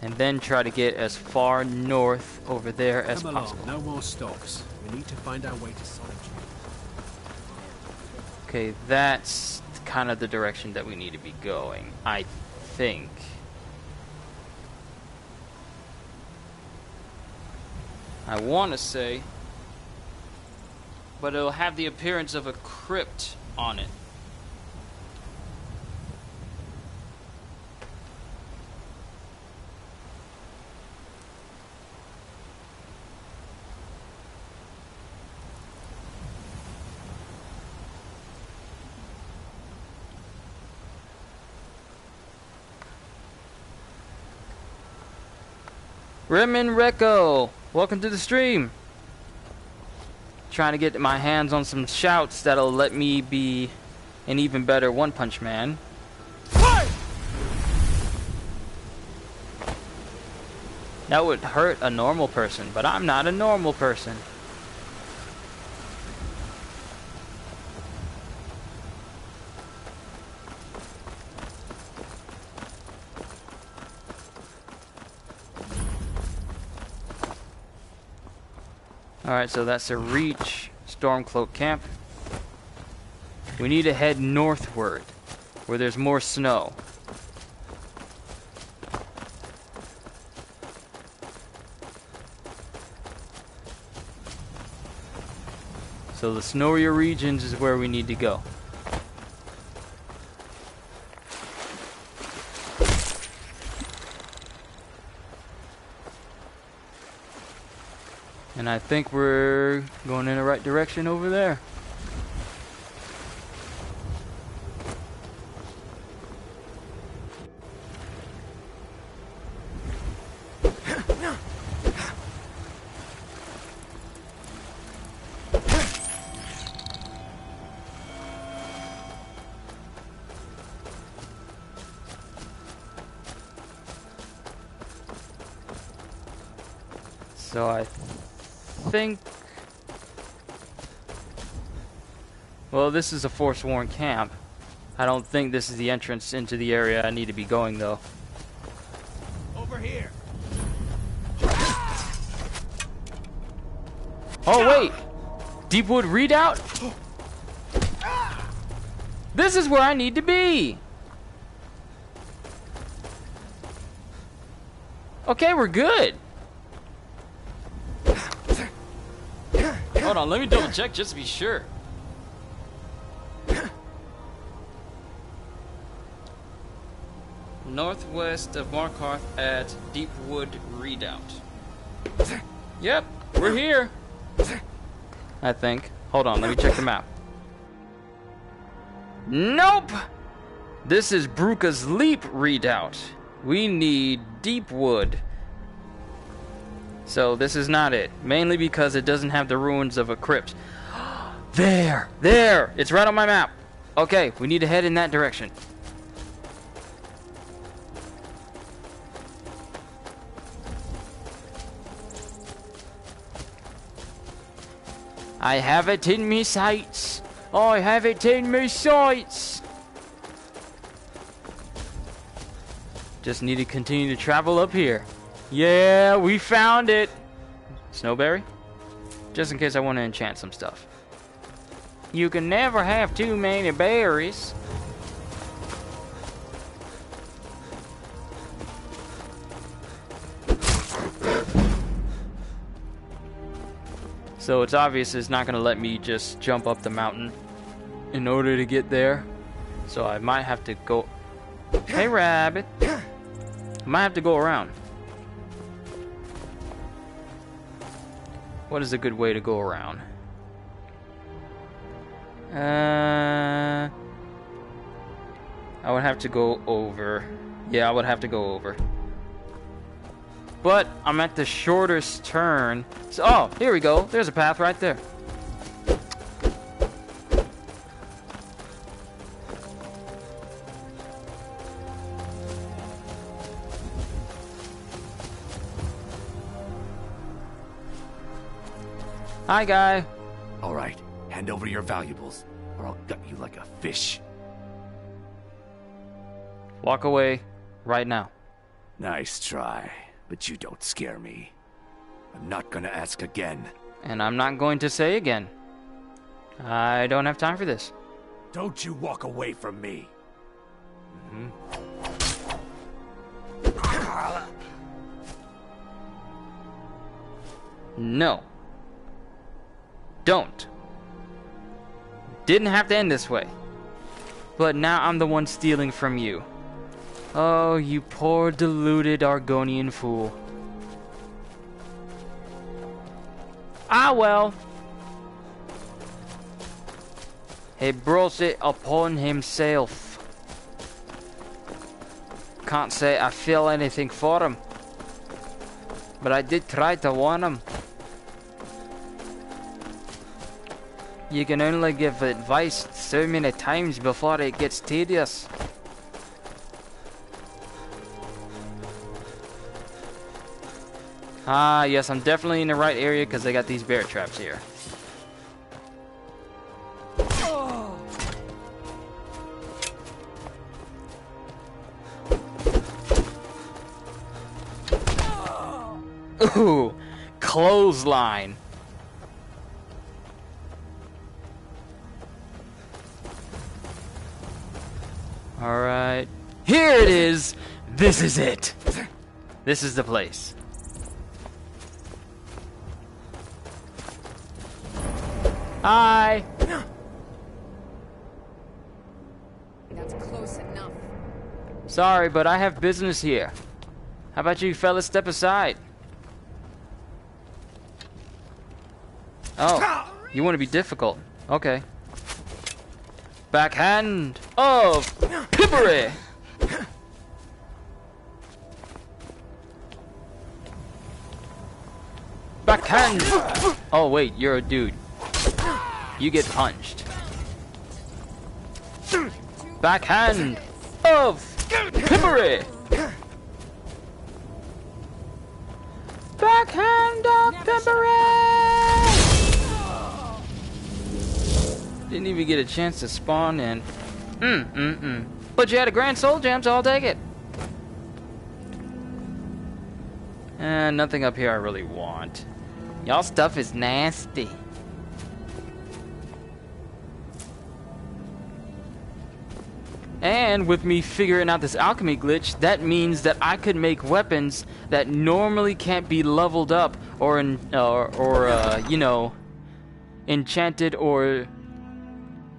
Speaker 1: And then try to get as far north over there as possible.
Speaker 9: No more stops. We need to find our way to Solitude.
Speaker 1: Okay, that's kind of the direction that we need to be going, I think. I want to say, but it'll have the appearance of a crypt on it. Remin Recco, welcome to the stream. Trying to get my hands on some shouts that'll let me be an even better One Punch Man. That would hurt a normal person, but I'm not a normal person. Alright, so that's a Reach Stormcloak camp. We need to head northward, where there's more snow. So the snowier regions is where we need to go. And I think we're going in the right direction over there. So I think... Well, this is a Forsworn camp. I don't think this is the entrance into the area I need to be going, though.
Speaker 2: Over here.
Speaker 1: Oh, wait! Deepwood Redoubt? This is where I need to be! Okay, we're good. Hold on, let me double check just to be sure. Northwest of Markarth at Deepwood Redoubt. Yep, we're here. I think. Hold on, let me check the map. Nope! This is Bruka's Leap Redoubt. We need Deepwood. So this is not it. Mainly because it doesn't have the ruins of a crypt. There! There! It's right on my map. Okay, we need to head in that direction. I have it in me sights. I have it in me sights. Just need to continue to travel up here. Yeah, we found it. Snowberry? Just in case I want to enchant some stuff. You can never have too many berries. So it's obvious it's not going to let me just jump up the mountain in order to get there. So I might have to go... Hey, rabbit. I might have to go around. What is a good way to go around? I would have to go over. Yeah, I would have to go over. But I'm at the shortest turn. So, oh, here we go. There's a path right there. Hi, guy.
Speaker 17: All right, hand over your valuables, or I'll gut you like a fish.
Speaker 1: Walk away right now.
Speaker 17: Nice try, but you don't scare me. I'm not gonna ask again.
Speaker 1: And I'm not going to say again. I don't have time for this.
Speaker 17: Don't you walk away from me.
Speaker 1: No. Don't. Didn't have to end this way. But now I'm the one stealing from you. Oh, you poor deluded Argonian fool. Ah, well. He brought it upon himself. Can't say I feel anything for him. But I did try to warn him. You can only give advice so many times before it gets tedious. Ah, yes, I'm definitely in the right area because I got these bear traps here. Ooh, clothesline. Alright. Here it is! This is it! This is the place. Hi!
Speaker 10: That's close enough.
Speaker 1: Sorry, but I have business here. How about you fellas step aside? Oh, you want to be difficult. Okay. Backhand of Pippery! Backhand! Oh wait, you're a dude. You get punched. Backhand of Pippery! Backhand of Pippery! Didn't even get a chance to spawn in. But you had a grand soul gem, so I'll take it. And nothing up here I really want. Y'all stuff is nasty. And with me figuring out this alchemy glitch, that means that I could make weapons that normally can't be leveled up or you know, enchanted or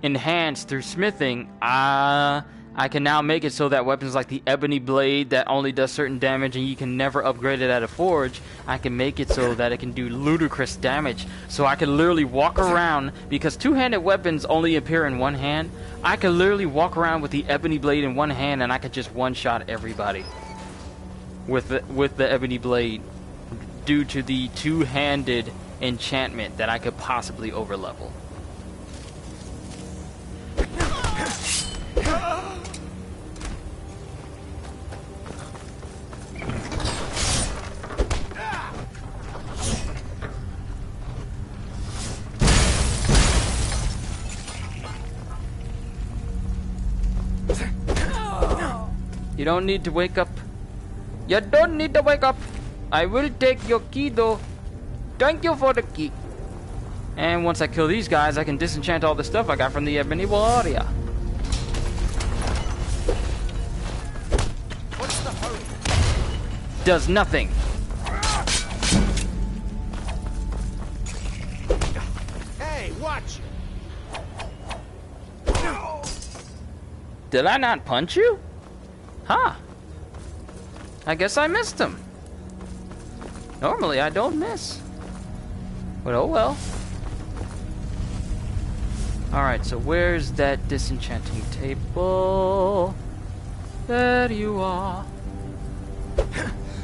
Speaker 1: enhanced through smithing. I can now make it so that weapons like the ebony blade that only does certain damage and you can never upgrade it at a forge, I can make it so that it can do ludicrous damage. So I can literally walk around, because two-handed weapons only appear in one hand, I can literally walk around with the ebony blade in one hand and I could just one-shot everybody with the ebony blade due to the two-handed enchantment that I could possibly overlevel. You don't need to wake up. You don't need to wake up. I will take your key though. Thank you for the key. And once I kill these guys, I can disenchant all the stuff I got from the Ebony Warrior.
Speaker 2: What's the hurry?
Speaker 1: Does nothing.
Speaker 2: Hey, watch!
Speaker 1: Did I not punch you? Huh. I guess I missed him. Normally I don't miss. But oh well. Alright, so where's that disenchanting table? There you are.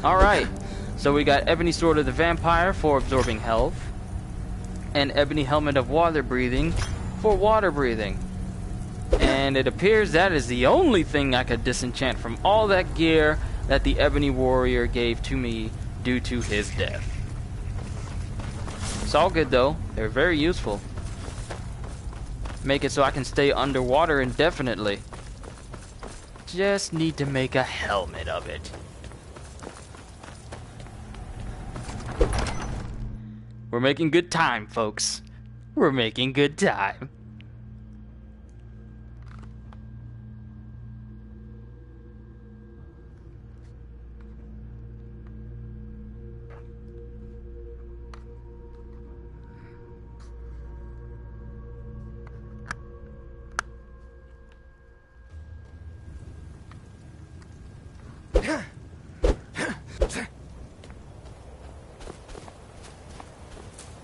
Speaker 1: Alright. So we got Ebony Sword of the Vampire for absorbing health. And Ebony Helmet of Water Breathing for water breathing. And it appears that is the only thing I could disenchant from all that gear that the Ebony Warrior gave to me due to his death. It's all good though. They're very useful. Make it so I can stay underwater indefinitely. Just need to make a helmet of it. We're making good time, folks. We're making good time.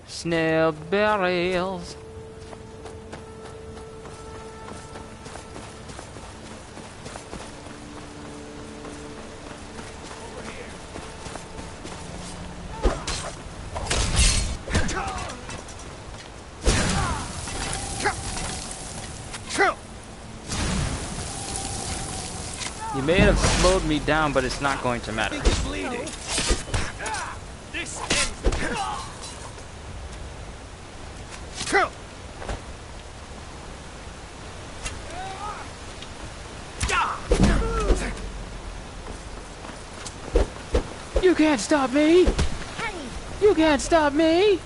Speaker 1: Snail barrels. You may have slowed me down, but it's not going to matter.
Speaker 2: Bleeding. This ends.
Speaker 1: You can't stop me! You can't stop me!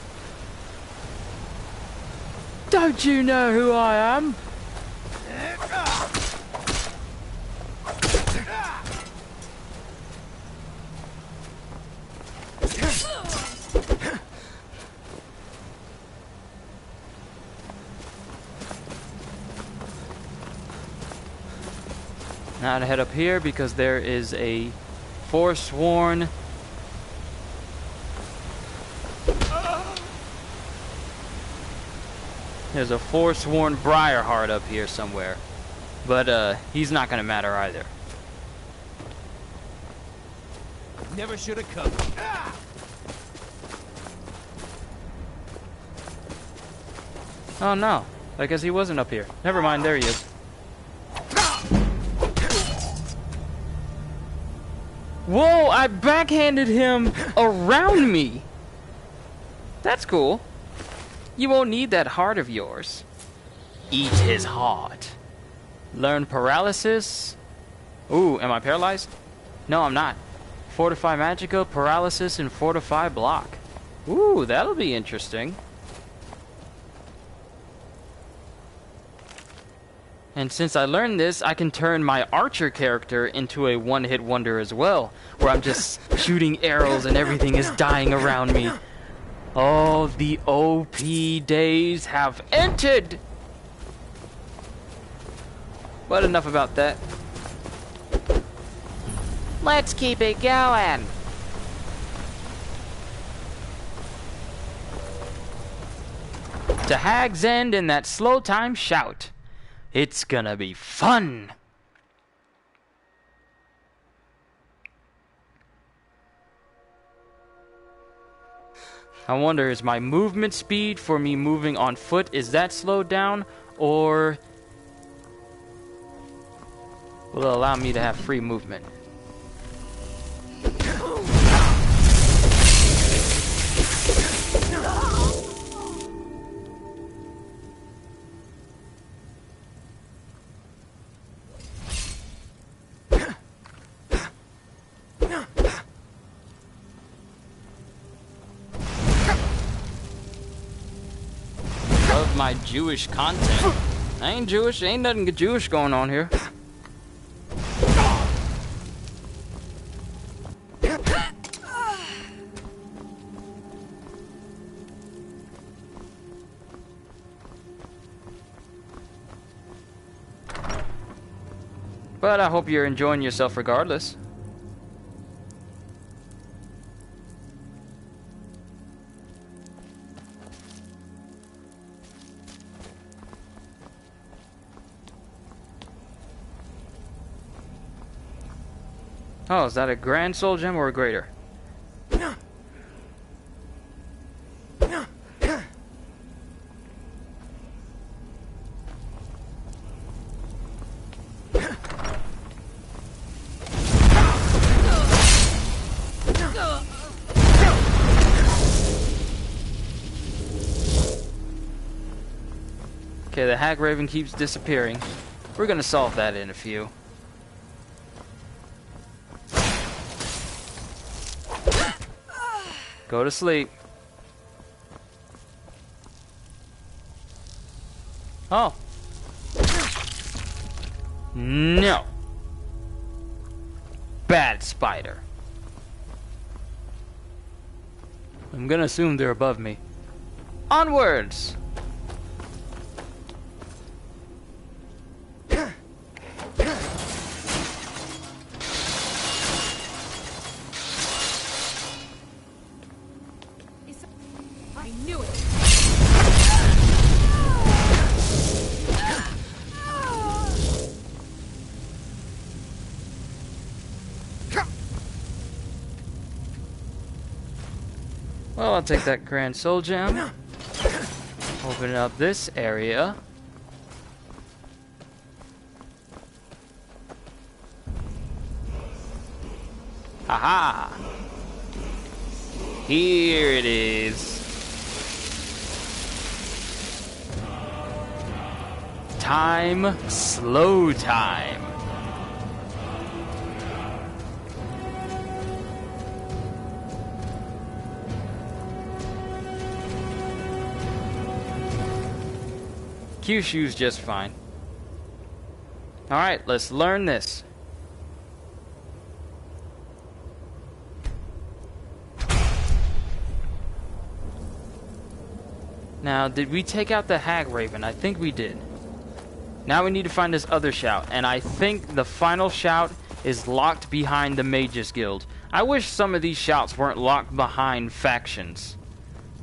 Speaker 1: Don't you know who I am? Now to head up here because there is a forsworn There's a forsworn Briarheart up here somewhere. But, he's not gonna matter either.
Speaker 2: Never should have come.
Speaker 1: Oh no, I guess he wasn't up here. Never mind, there he is. Whoa, I backhanded him around me. That's cool. You won't need that heart of yours. Eat his heart. Learn paralysis. Ooh, am I paralyzed? No, I'm not. Fortify Magica, paralysis, and fortify block. Ooh, that'll be interesting. And since I learned this, I can turn my archer character into a one-hit wonder as well, where I'm just shooting arrows and everything is dying around me. Oh, the OP days have entered! But enough about that. Let's keep it going! To Hag's End in that slow time shout. It's gonna be fun! I wonder, is my movement speed for me moving on foot, is that slowed down? Or will it allow me to have free movement? My Jewish content. I ain't Jewish, ain't nothing Jewish going on here. But I hope you're enjoying yourself regardless. Oh, is that a Grand Soul Gem or a Greater? Okay, the Hag Raven keeps disappearing. We're gonna solve that in a few. Go to sleep. Oh. No. Bad spider. I'm gonna assume they're above me. Onwards!
Speaker 7: I knew it!
Speaker 1: Well, I'll take that Grand Soul Gem. Open up this area. Haha! Here it is. Time, slow time. Kyushu's just fine. Alright, let's learn this. Now, did we take out the Hag Raven? I think we did. Now we need to find this other shout, and I think the final shout is locked behind the Mages Guild. I wish some of these shouts weren't locked behind factions,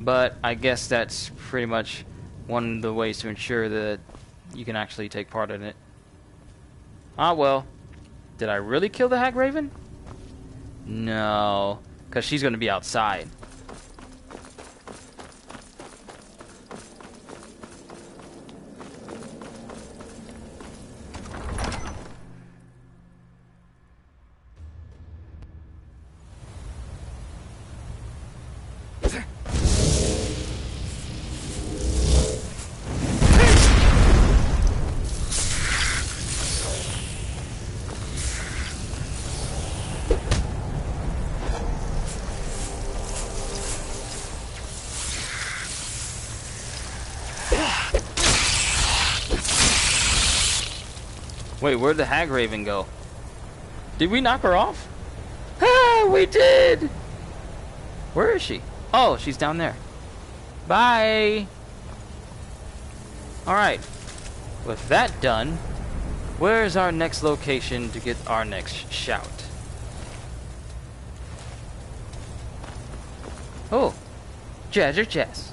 Speaker 1: but I guess that's pretty much one of the ways to ensure that you can actually take part in it. Ah, well. Did I really kill the Hag Raven? No, because she's going to be outside. Wait, where'd the Hag Raven go? Did we knock her off? Ah, we did! Where is she? Oh, she's down there. Bye! Alright. With that done, where's our next location to get our next shout? Oh, Jazzer Jazz.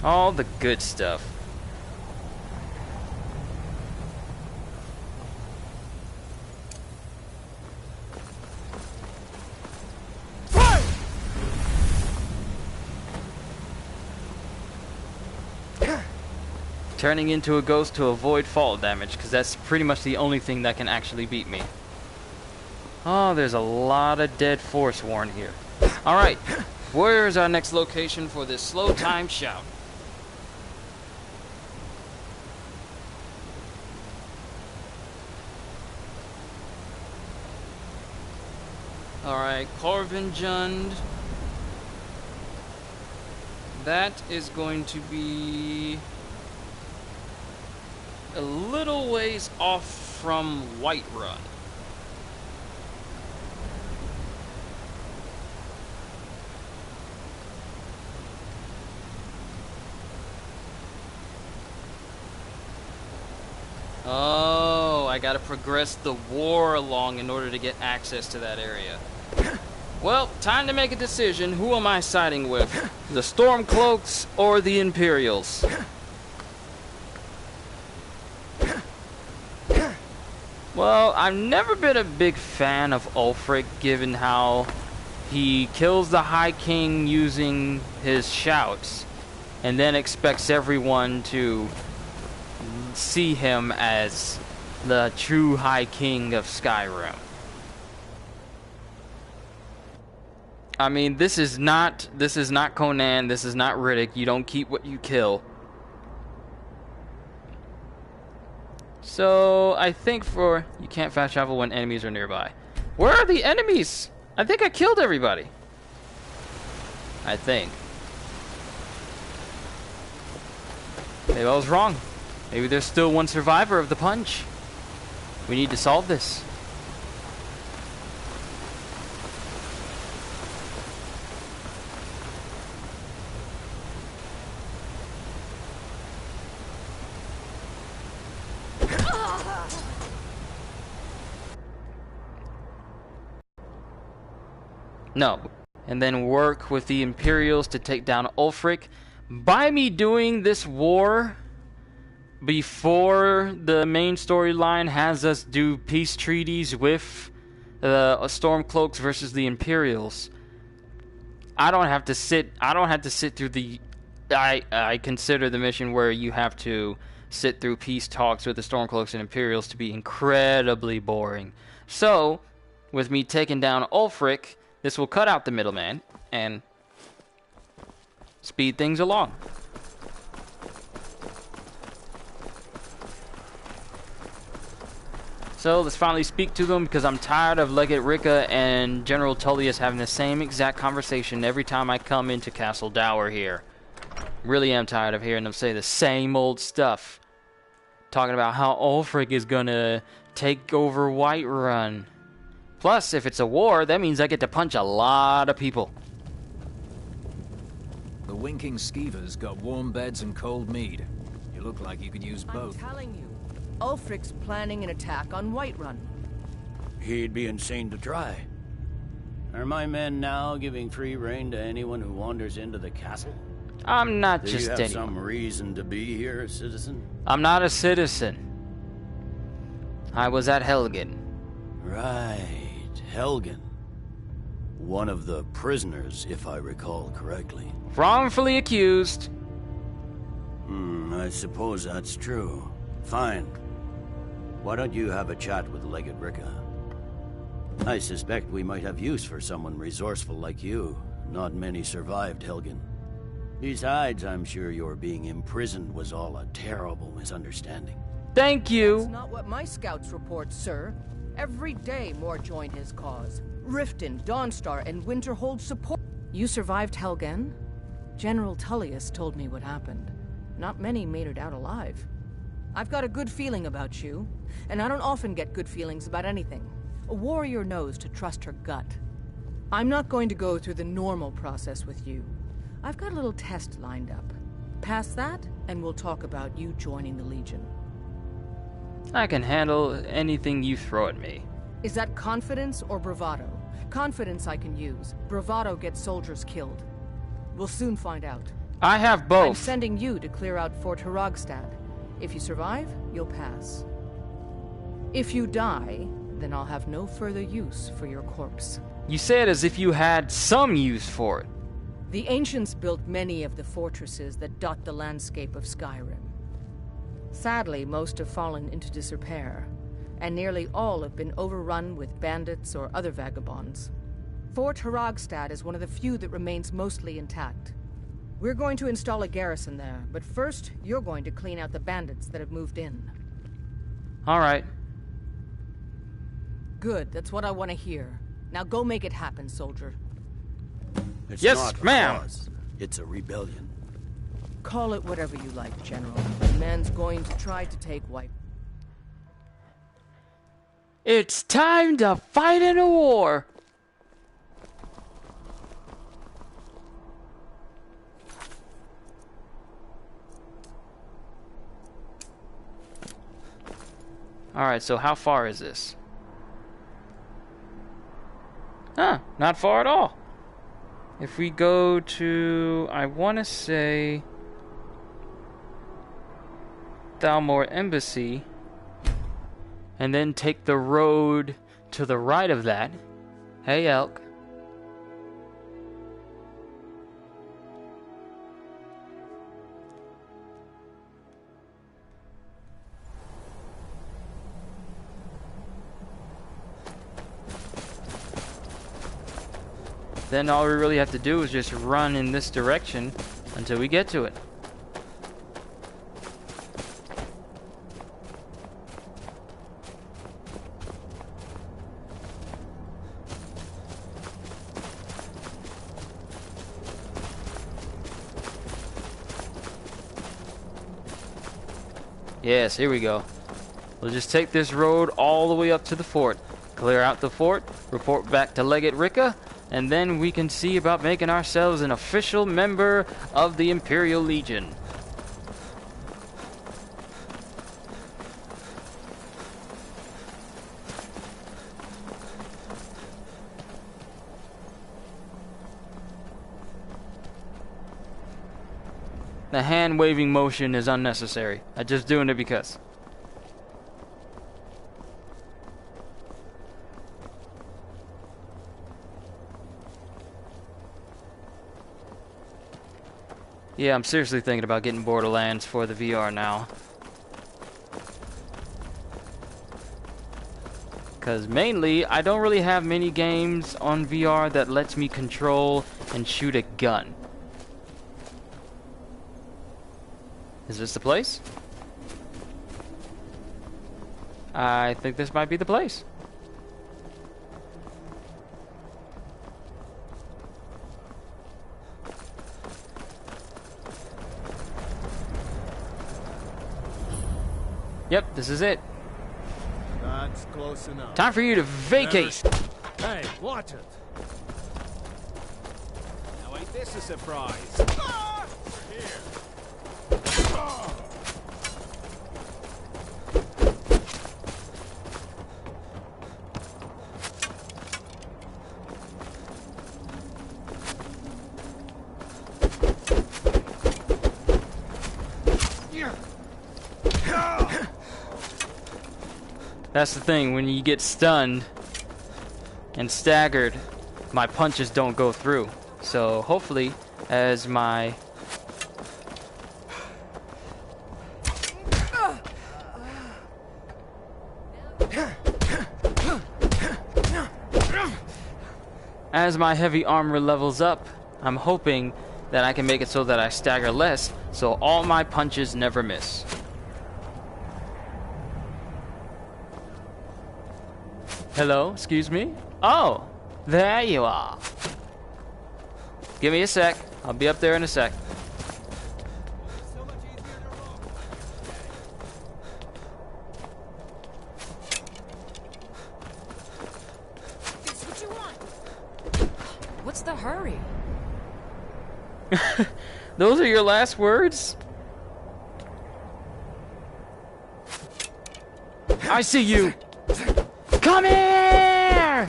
Speaker 1: All the good stuff. Turning into a ghost to avoid fall damage, because that's pretty much the only thing that can actually beat me. Oh, there's a lot of dead Forsworn here. Alright, where's our next location for this slow time shout? Alright, Corvinjund. That is going to be a little ways off from Whiterun. Oh, I gotta progress the war along in order to get access to that area. Well, time to make a decision. Who am I siding with? The Stormcloaks or the Imperials? Well, I've never been a big fan of Ulfric, given how he kills the High King using his shouts, and then expects everyone to see him as the true High King of Skyrim. I mean, this is not Conan, this is not Riddick. You don't keep what you kill. So, I think you can't fast travel when enemies are nearby. Where are the enemies? I think I killed everybody. I think. Maybe I was wrong. Maybe there's still one survivor of the punch. We need to solve this. No. And then work with the Imperials to take down Ulfric. By me doing this war before the main storyline has us do peace treaties with the Stormcloaks versus the Imperials, I don't have to sit through the I consider the mission where you have to sit through peace talks with the Stormcloaks and Imperials to be incredibly boring. So, with me taking down Ulfric, this will cut out the middleman and speed things along. So let's finally speak to them, because I'm tired of Legate Ricca and General Tullius having the same exact conversation every time I come into Castle Dower here. Really am tired of hearing them say the same old stuff. Talking about how Ulfric is gonna take over Whiterun. Plus, if it's a war, that means I get to punch a lot of people.
Speaker 18: The winking skeevers got warm beds and cold mead. You look like you could use both.
Speaker 19: I'm telling you, Ulfric's planning an attack on Whiterun.
Speaker 6: He'd be insane to try. Are my men now giving free rein to anyone who wanders into the castle?
Speaker 1: I'm not
Speaker 6: Do
Speaker 1: just
Speaker 6: you have
Speaker 1: anyone.
Speaker 6: some reason to be here, citizen?
Speaker 1: I'm not a citizen. I was at Helgen.
Speaker 6: Right, Helgen. One of the prisoners, if I recall correctly.
Speaker 1: Wrongfully accused.
Speaker 6: I suppose that's true. Fine. Why don't you have a chat with Legate Ricka? I suspect we might have use for someone resourceful like you. Not many survived Helgen. Besides, I'm sure your being imprisoned was all a terrible misunderstanding.
Speaker 1: Thank you.
Speaker 15: That's not what my scouts report, sir. Every day more join his cause. Riften, Dawnstar, and Winterhold support.
Speaker 8: You survived Helgen? General Tullius told me what happened. Not many made it out alive.
Speaker 15: I've got a good feeling about you, and I don't often get good feelings about anything. A warrior knows to trust her gut. I'm not going to go through the normal process with you. I've got a little test lined up. Pass that, and we'll talk about you joining the Legion.
Speaker 1: I can handle anything you throw at me.
Speaker 15: Is that confidence or bravado? Confidence I can use. Bravado gets soldiers killed. We'll soon find out.
Speaker 1: I have both.
Speaker 15: I'm sending you to clear out Fort Hrogstad. If you survive, you'll pass. If you die, then I'll have no further use for your corpse.
Speaker 1: You say it as if you had some use for it.
Speaker 15: The ancients built many of the fortresses that dot the landscape of Skyrim. Sadly, most have fallen into disrepair, and nearly all have been overrun with bandits or other vagabonds. Fort Hrogstad is one of the few that remains mostly intact. We're going to install a garrison there, but first, you're going to clean out the bandits that have moved in.
Speaker 1: All right.
Speaker 15: Good, that's what I want to hear. Now go make it happen, soldier.
Speaker 6: It's
Speaker 1: Yes,
Speaker 6: not a
Speaker 1: ma'am.
Speaker 6: cause. It's a rebellion.
Speaker 15: Call it whatever you like, General. The man's going to try to take White.
Speaker 1: It's time to fight in a war. Alright, so how far is this? Huh, not far at all. If we go to, I want to say, Thalmor Embassy, and then take the road to the right of that. Hey, Elk. Then all we really have to do is just run in this direction until we get to it. Yes, here we go. We'll just take this road all the way up to the fort. Clear out the fort, report back to Legate Ricka, and then we can see about making ourselves an official member of the Imperial Legion. The hand-waving motion is unnecessary. I'm just doing it because. Yeah, I'm seriously thinking about getting Borderlands for the VR now. Because mainly, I don't really have many games on VR that lets me control and shoot a gun. Is this the place? I think this might be the place. Yep, this is it.
Speaker 5: That's close enough.
Speaker 1: Time for you to vacate.
Speaker 5: Hey, watch it. Now ain't this a surprise? We're here.
Speaker 1: That's the thing, when you get stunned and staggered, my punches don't go through. So hopefully, as my... As my heavy armor levels up, I'm hoping that I can make it so that I stagger less, so all my punches never miss. Hello, excuse me? Oh, there you are. Give me a sec. I'll be up there in a sec.
Speaker 8: What's the hurry?
Speaker 1: Those are your last words? I see you. Come here!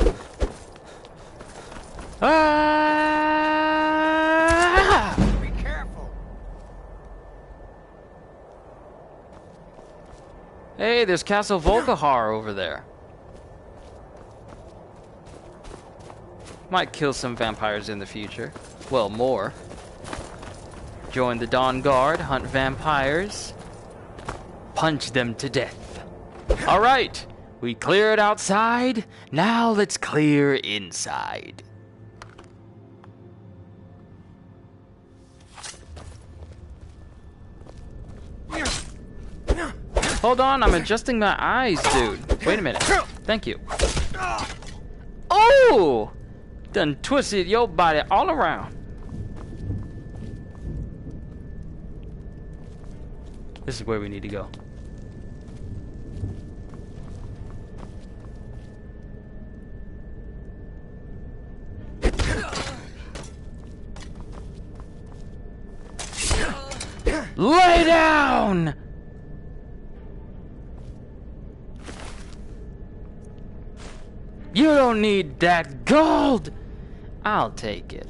Speaker 1: Ah!
Speaker 2: Be careful.
Speaker 1: Hey, there's Castle Volkihar over there. Might kill some vampires in the future. Well, more. Join the Dawn Guard, hunt vampires, punch them to death. Alright, we cleared outside, now let's clear inside. Hold on, I'm adjusting my eyes, dude. Wait a minute. Thank you. Oh! Done twisted your body all around. This is where we need to go. Lay down! You don't need that gold! I'll take it.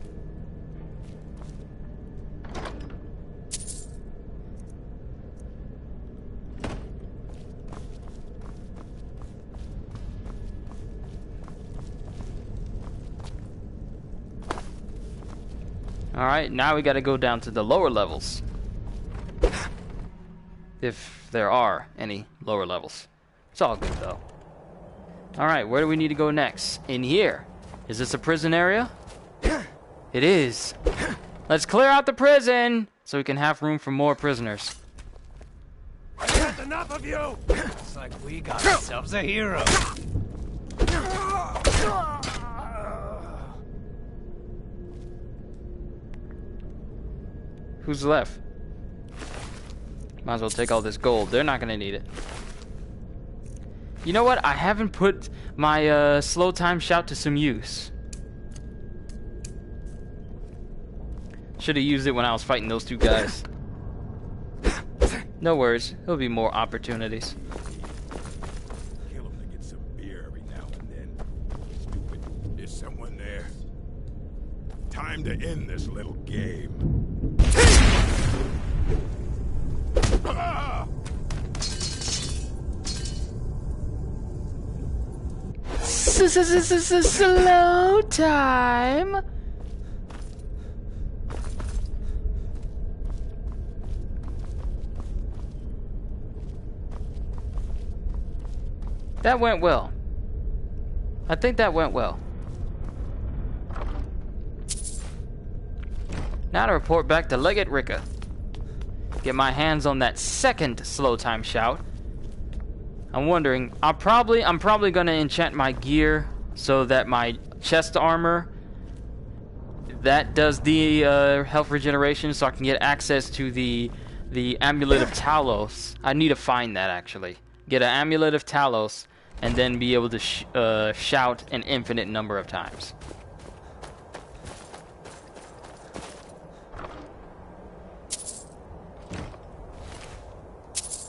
Speaker 1: Alright, now we gotta go down to the lower levels. If there are any lower levels. It's all good though. Alright, where do we need to go next? In here. Is this a prison area? It is. Let's clear out the prison so we can have room for more prisoners.
Speaker 2: That's enough of you!
Speaker 18: Looks like we got ourselves a hero.
Speaker 1: Who's left? Might as well take all this gold. They're not gonna need it. You know what? I haven't put my slow time shout to some use. Should have used it when I was fighting those two guys. No worries. There'll be more opportunities.
Speaker 16: Kill him to get some beer every now and then. Stupid. Is someone there? Time to end this little game. Ah!
Speaker 1: Slow time. That went well. I think that went well. Now to report back to Legate Ricka. Get my hands on that second slow time shout. I'm wondering, I'm probably gonna enchant my gear so that my chest armor that does the health regeneration, so I can get access to the amulet of Talos. I need to find that actually. Get an amulet of Talos, and then be able to shout an infinite number of times.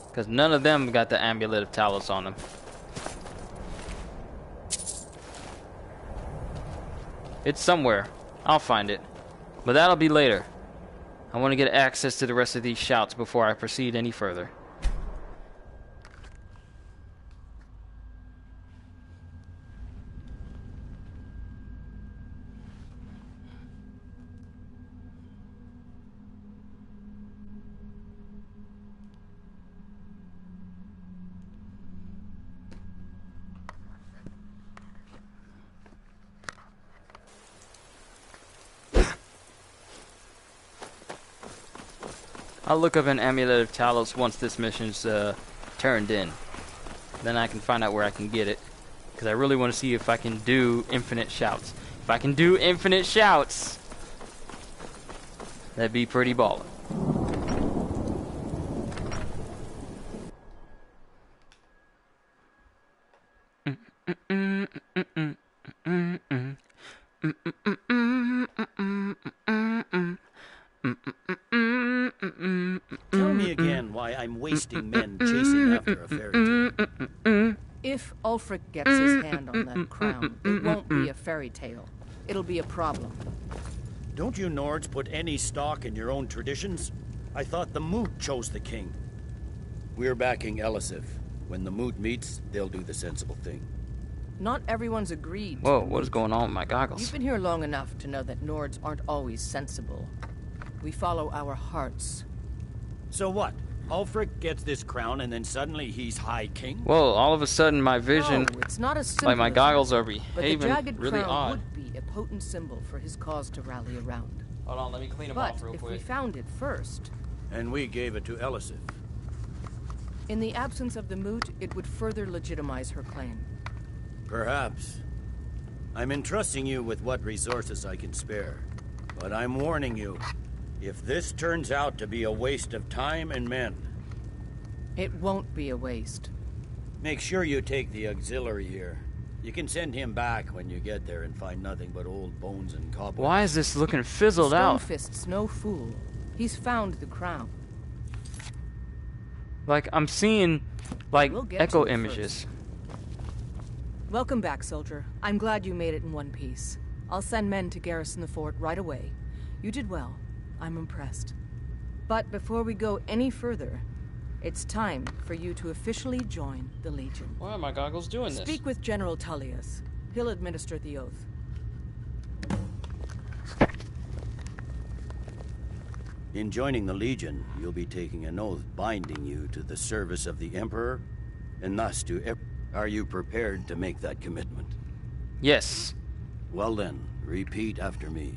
Speaker 1: Because none of them got the amulet of Talos on them. It's somewhere. I'll find it. But that'll be later. I want to get access to the rest of these shouts before I proceed any further. I'll look up an Amulet of Talos once this mission's turned in. Then I can find out where I can get it. Because I really want to see if I can do infinite shouts. If I can do infinite shouts, that'd be pretty ballin'.
Speaker 19: Tell me again why I'm wasting men chasing after a fairy tale.
Speaker 15: If Ulfric gets his hand on that crown, it won't be a fairy tale. It'll be a problem.
Speaker 19: Don't you Nords put any stock in your own traditions? I thought the Moot chose the king. We're backing Elisif. When the Moot meets, they'll do the sensible thing.
Speaker 15: Not everyone's agreed.
Speaker 1: Whoa, what is going on with my goggles?
Speaker 15: You've been here long enough to know that Nords aren't always sensible. We follow our hearts.
Speaker 19: So what? Ulfric gets this crown and then suddenly he's High King?
Speaker 1: Whoa, all of a sudden my vision,
Speaker 15: No, it's not as simple
Speaker 1: like my
Speaker 15: as
Speaker 1: goggles
Speaker 15: that.
Speaker 1: are
Speaker 15: But
Speaker 1: behaving
Speaker 15: the jagged
Speaker 1: really
Speaker 15: crown
Speaker 1: odd.
Speaker 15: would be a potent symbol for his cause to rally around.
Speaker 1: Hold on, let me clean them
Speaker 15: But
Speaker 1: off real
Speaker 15: if
Speaker 1: quick.
Speaker 15: we found it first,
Speaker 19: And we gave it to Elisif.
Speaker 15: in the absence of the Moot, it would further legitimize her claim.
Speaker 19: Perhaps. I'm entrusting you with what resources I can spare. But I'm warning you, if this turns out to be a waste of time and men,
Speaker 15: It won't be a waste.
Speaker 19: make sure you take the auxiliary here. You can send him back when you get there and find nothing but old bones and cobwebs.
Speaker 1: Why is this looking fizzled out?
Speaker 15: Stonefist's no fool. He's found the crown.
Speaker 1: Like, I'm seeing, like,
Speaker 15: We'll get
Speaker 1: echo
Speaker 15: to it
Speaker 1: images.
Speaker 15: Welcome back, soldier. I'm glad you made it in one piece. I'll send men to garrison the fort right away. You did well. I'm impressed. But before we go any further, it's time for you to officially join the Legion.
Speaker 1: Why are my goggles doing this?
Speaker 15: Speak with General Tullius. He'll administer the oath.
Speaker 19: In joining the Legion, you'll be taking an oath binding you to the service of the Emperor, and thus to Are you prepared to make that commitment?
Speaker 1: Yes.
Speaker 19: Well then, repeat after me.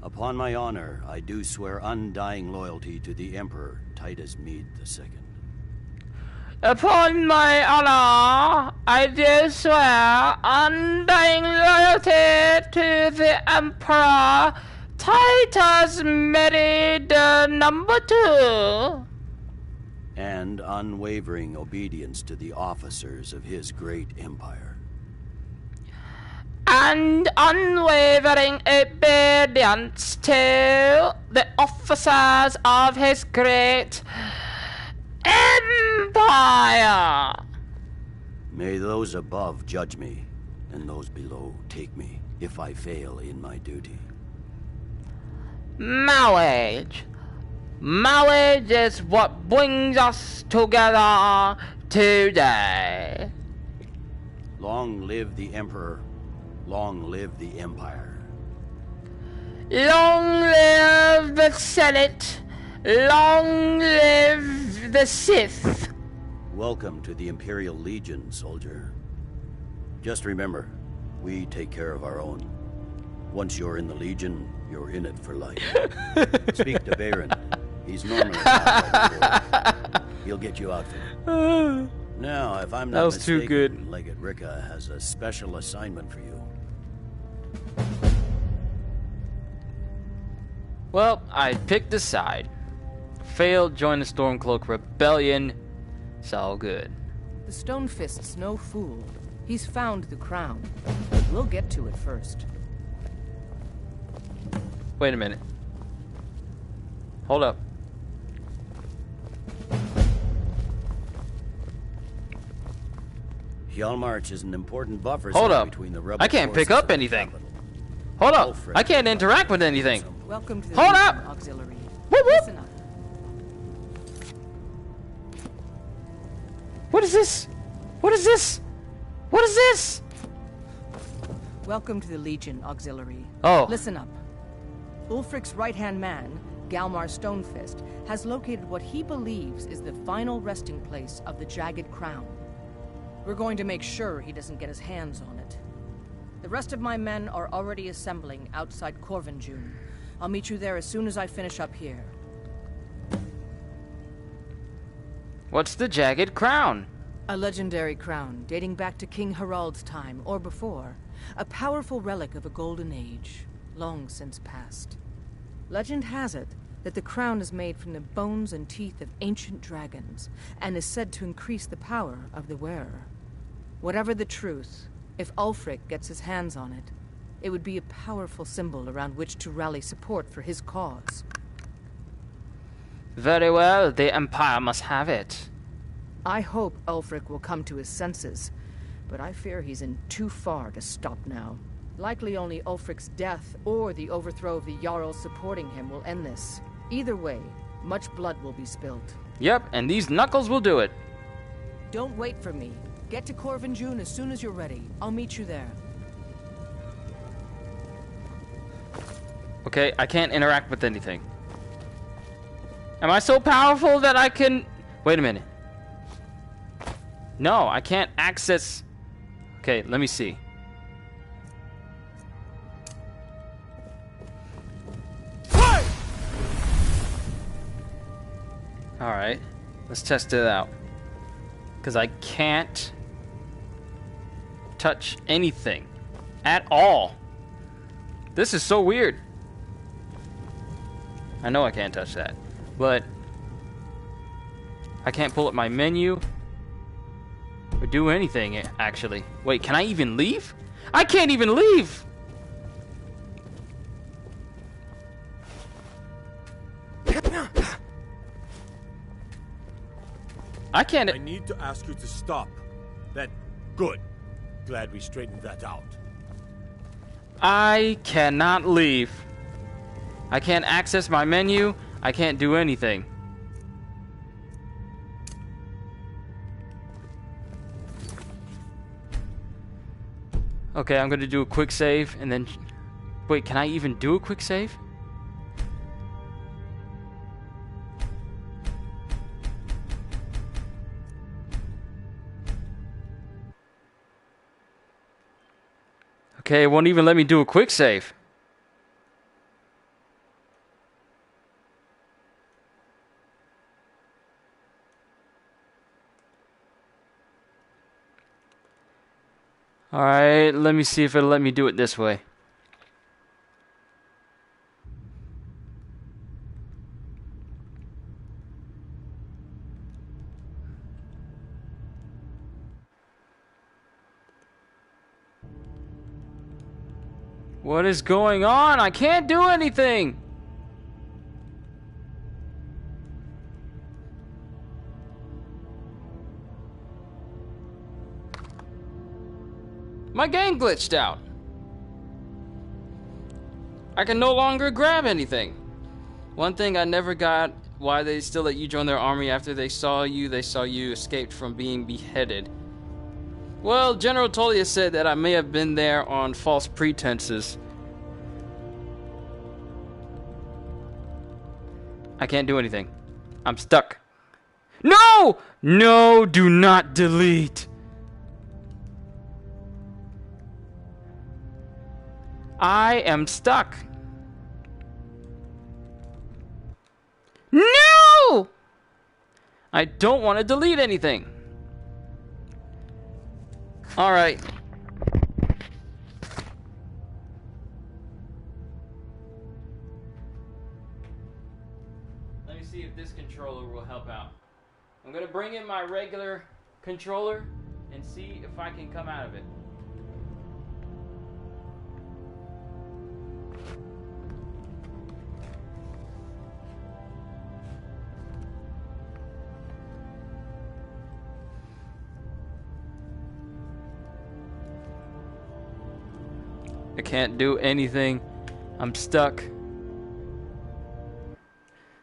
Speaker 19: Upon my honor, I do swear undying loyalty to the Emperor, Titus Mede II.
Speaker 1: Upon my honor, I do swear undying loyalty to the Emperor, Titus Mede II.
Speaker 19: And unwavering obedience to the officers of his great empire.
Speaker 1: And unwavering obedience to the officers of his great empire.
Speaker 19: May those above judge me, and those below take me, if I fail in my duty.
Speaker 1: Marriage. Marriage is what brings us together today.
Speaker 19: Long live the Emperor. Long live the Empire.
Speaker 1: Long live the Senate. Long live the Sith.
Speaker 19: Welcome to the Imperial Legion, soldier. Just remember, we take care of our own. Once you're in the Legion, you're in it for life. Speak to Baron. He's normally not. He'll get you out there. Now, if I'm not mistaken,
Speaker 1: too good.
Speaker 19: Legate Ricka has a special assignment for you.
Speaker 1: Well, I picked a side. Failed, joined the Stormcloak Rebellion. It's all good.
Speaker 15: The Stonefist's no fool. He's found the crown. We'll get to it first.
Speaker 1: Wait a minute. Hold up.
Speaker 19: Hjalmarch is an important buffer
Speaker 1: Hold
Speaker 19: zone
Speaker 1: up.
Speaker 19: between the rebel
Speaker 1: I can't pick
Speaker 19: forces
Speaker 1: up
Speaker 19: and the
Speaker 1: anything.
Speaker 19: capital.
Speaker 1: Hold up.
Speaker 19: Ulfric
Speaker 1: I can't
Speaker 19: is
Speaker 1: interact with anything.
Speaker 15: Welcome to the
Speaker 1: Hold
Speaker 15: Legion
Speaker 1: up.
Speaker 15: Auxiliary.
Speaker 1: Whoop, whoop.
Speaker 15: Listen up.
Speaker 1: What is this? What is this? What is this?
Speaker 15: Welcome to the Legion Auxiliary.
Speaker 1: Oh.
Speaker 15: Listen up. Ulfric's right-hand man, Galmar Stonefist, has located what he believes is the final resting place of the Jagged Crown. We're going to make sure he doesn't get his hands on it. The rest of my men are already assembling outside Corvinjune. I'll meet you there as soon as I finish up here.
Speaker 1: What's the jagged crown?
Speaker 15: A legendary crown dating back to King Harald's time or before. A powerful relic of a golden age, long since past. Legend has it that the crown is made from the bones and teeth of ancient dragons and is said to increase the power of the wearer. Whatever the truth, if Ulfric gets his hands on it, it would be a powerful symbol around which to rally support for his cause.
Speaker 1: Very well, the Empire must have it.
Speaker 15: I hope Ulfric will come to his senses, but I fear he's in too far to stop now. Likely only Ulfric's death or the overthrow of the Jarls supporting him will end this. Either way, much blood will be spilled.
Speaker 1: Yep, and these knuckles will do it.
Speaker 15: Don't wait for me. Get to Corvin June as soon as you're ready. I'll meet you there.
Speaker 1: Okay, I can't interact with anything. Am I so powerful that I can... Wait a minute. No, I can't access... Okay, let me see. Alright, let's test it out. Because I can't touch anything at all. This is so weird. I know I can't touch that, but I can't pull up my menu or do anything, actually. Wait, can I even leave? I can't even leave! I can't...
Speaker 5: I need to ask you to stop. Good. Glad we straightened that out.
Speaker 1: I cannot leave. I can't access my menu. I can't do anything. Okay, I'm gonna do a quick save and then... Wait, can I even do a quick save? Okay, it won't even let me do a quick save. Alright, let me see if it'll let me do it this way. What is going on? I can't do anything! My game glitched out. I can no longer grab anything. One thing I never got, why they still let you join their army after they saw you escaped from being beheaded. Well, General Tolia said that I may have been there on false pretenses. I can't do anything. I'm stuck. No! No, do not delete. I am stuck. No! I don't want to delete anything. Alright. Let me see if this controller will help out. I'm going to bring in my regular controller and see if I can come out of it. I can't do anything. I'm stuck.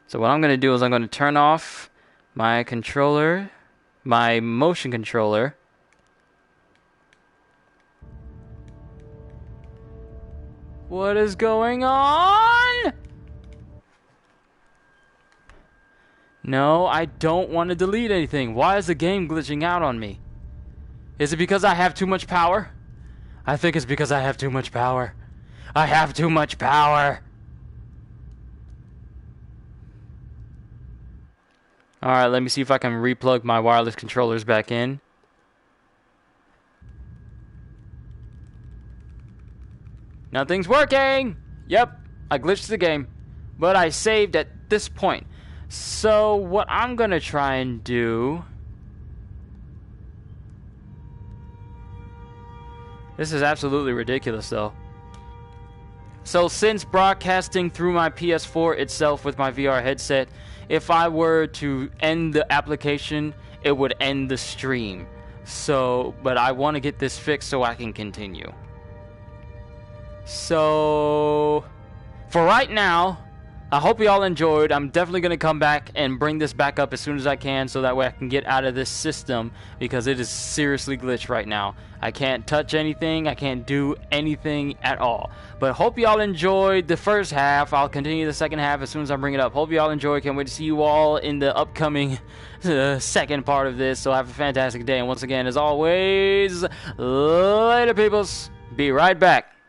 Speaker 1: So what I'm going to do is I'm going to turn off my controller, my motion controller. What is going on? No, I don't want to delete anything. Why is the game glitching out on me? Is it because I have too much power? I think it's because I have too much power. I have too much power. Alright, let me see if I can replug my wireless controllers back in. Nothing's working! Yep, I glitched the game. But I saved at this point. So, what I'm gonna try and do... This is absolutely ridiculous, though. So, since broadcasting through my PS4 itself with my VR headset, if I were to end the application, it would end the stream. So, but I want to get this fixed so I can continue. So, for right now, I hope you all enjoyed. I'm definitely going to come back and bring this back up as soon as I can so that way I can get out of this system because it is seriously glitched right now. I can't touch anything. I can't do anything at all. But hope you all enjoyed the first half. I'll continue the second half as soon as I bring it up. Hope you all enjoyed. Can't wait to see you all in the upcoming second part of this. So have a fantastic day. And once again, as always, later, peoples. Be right back.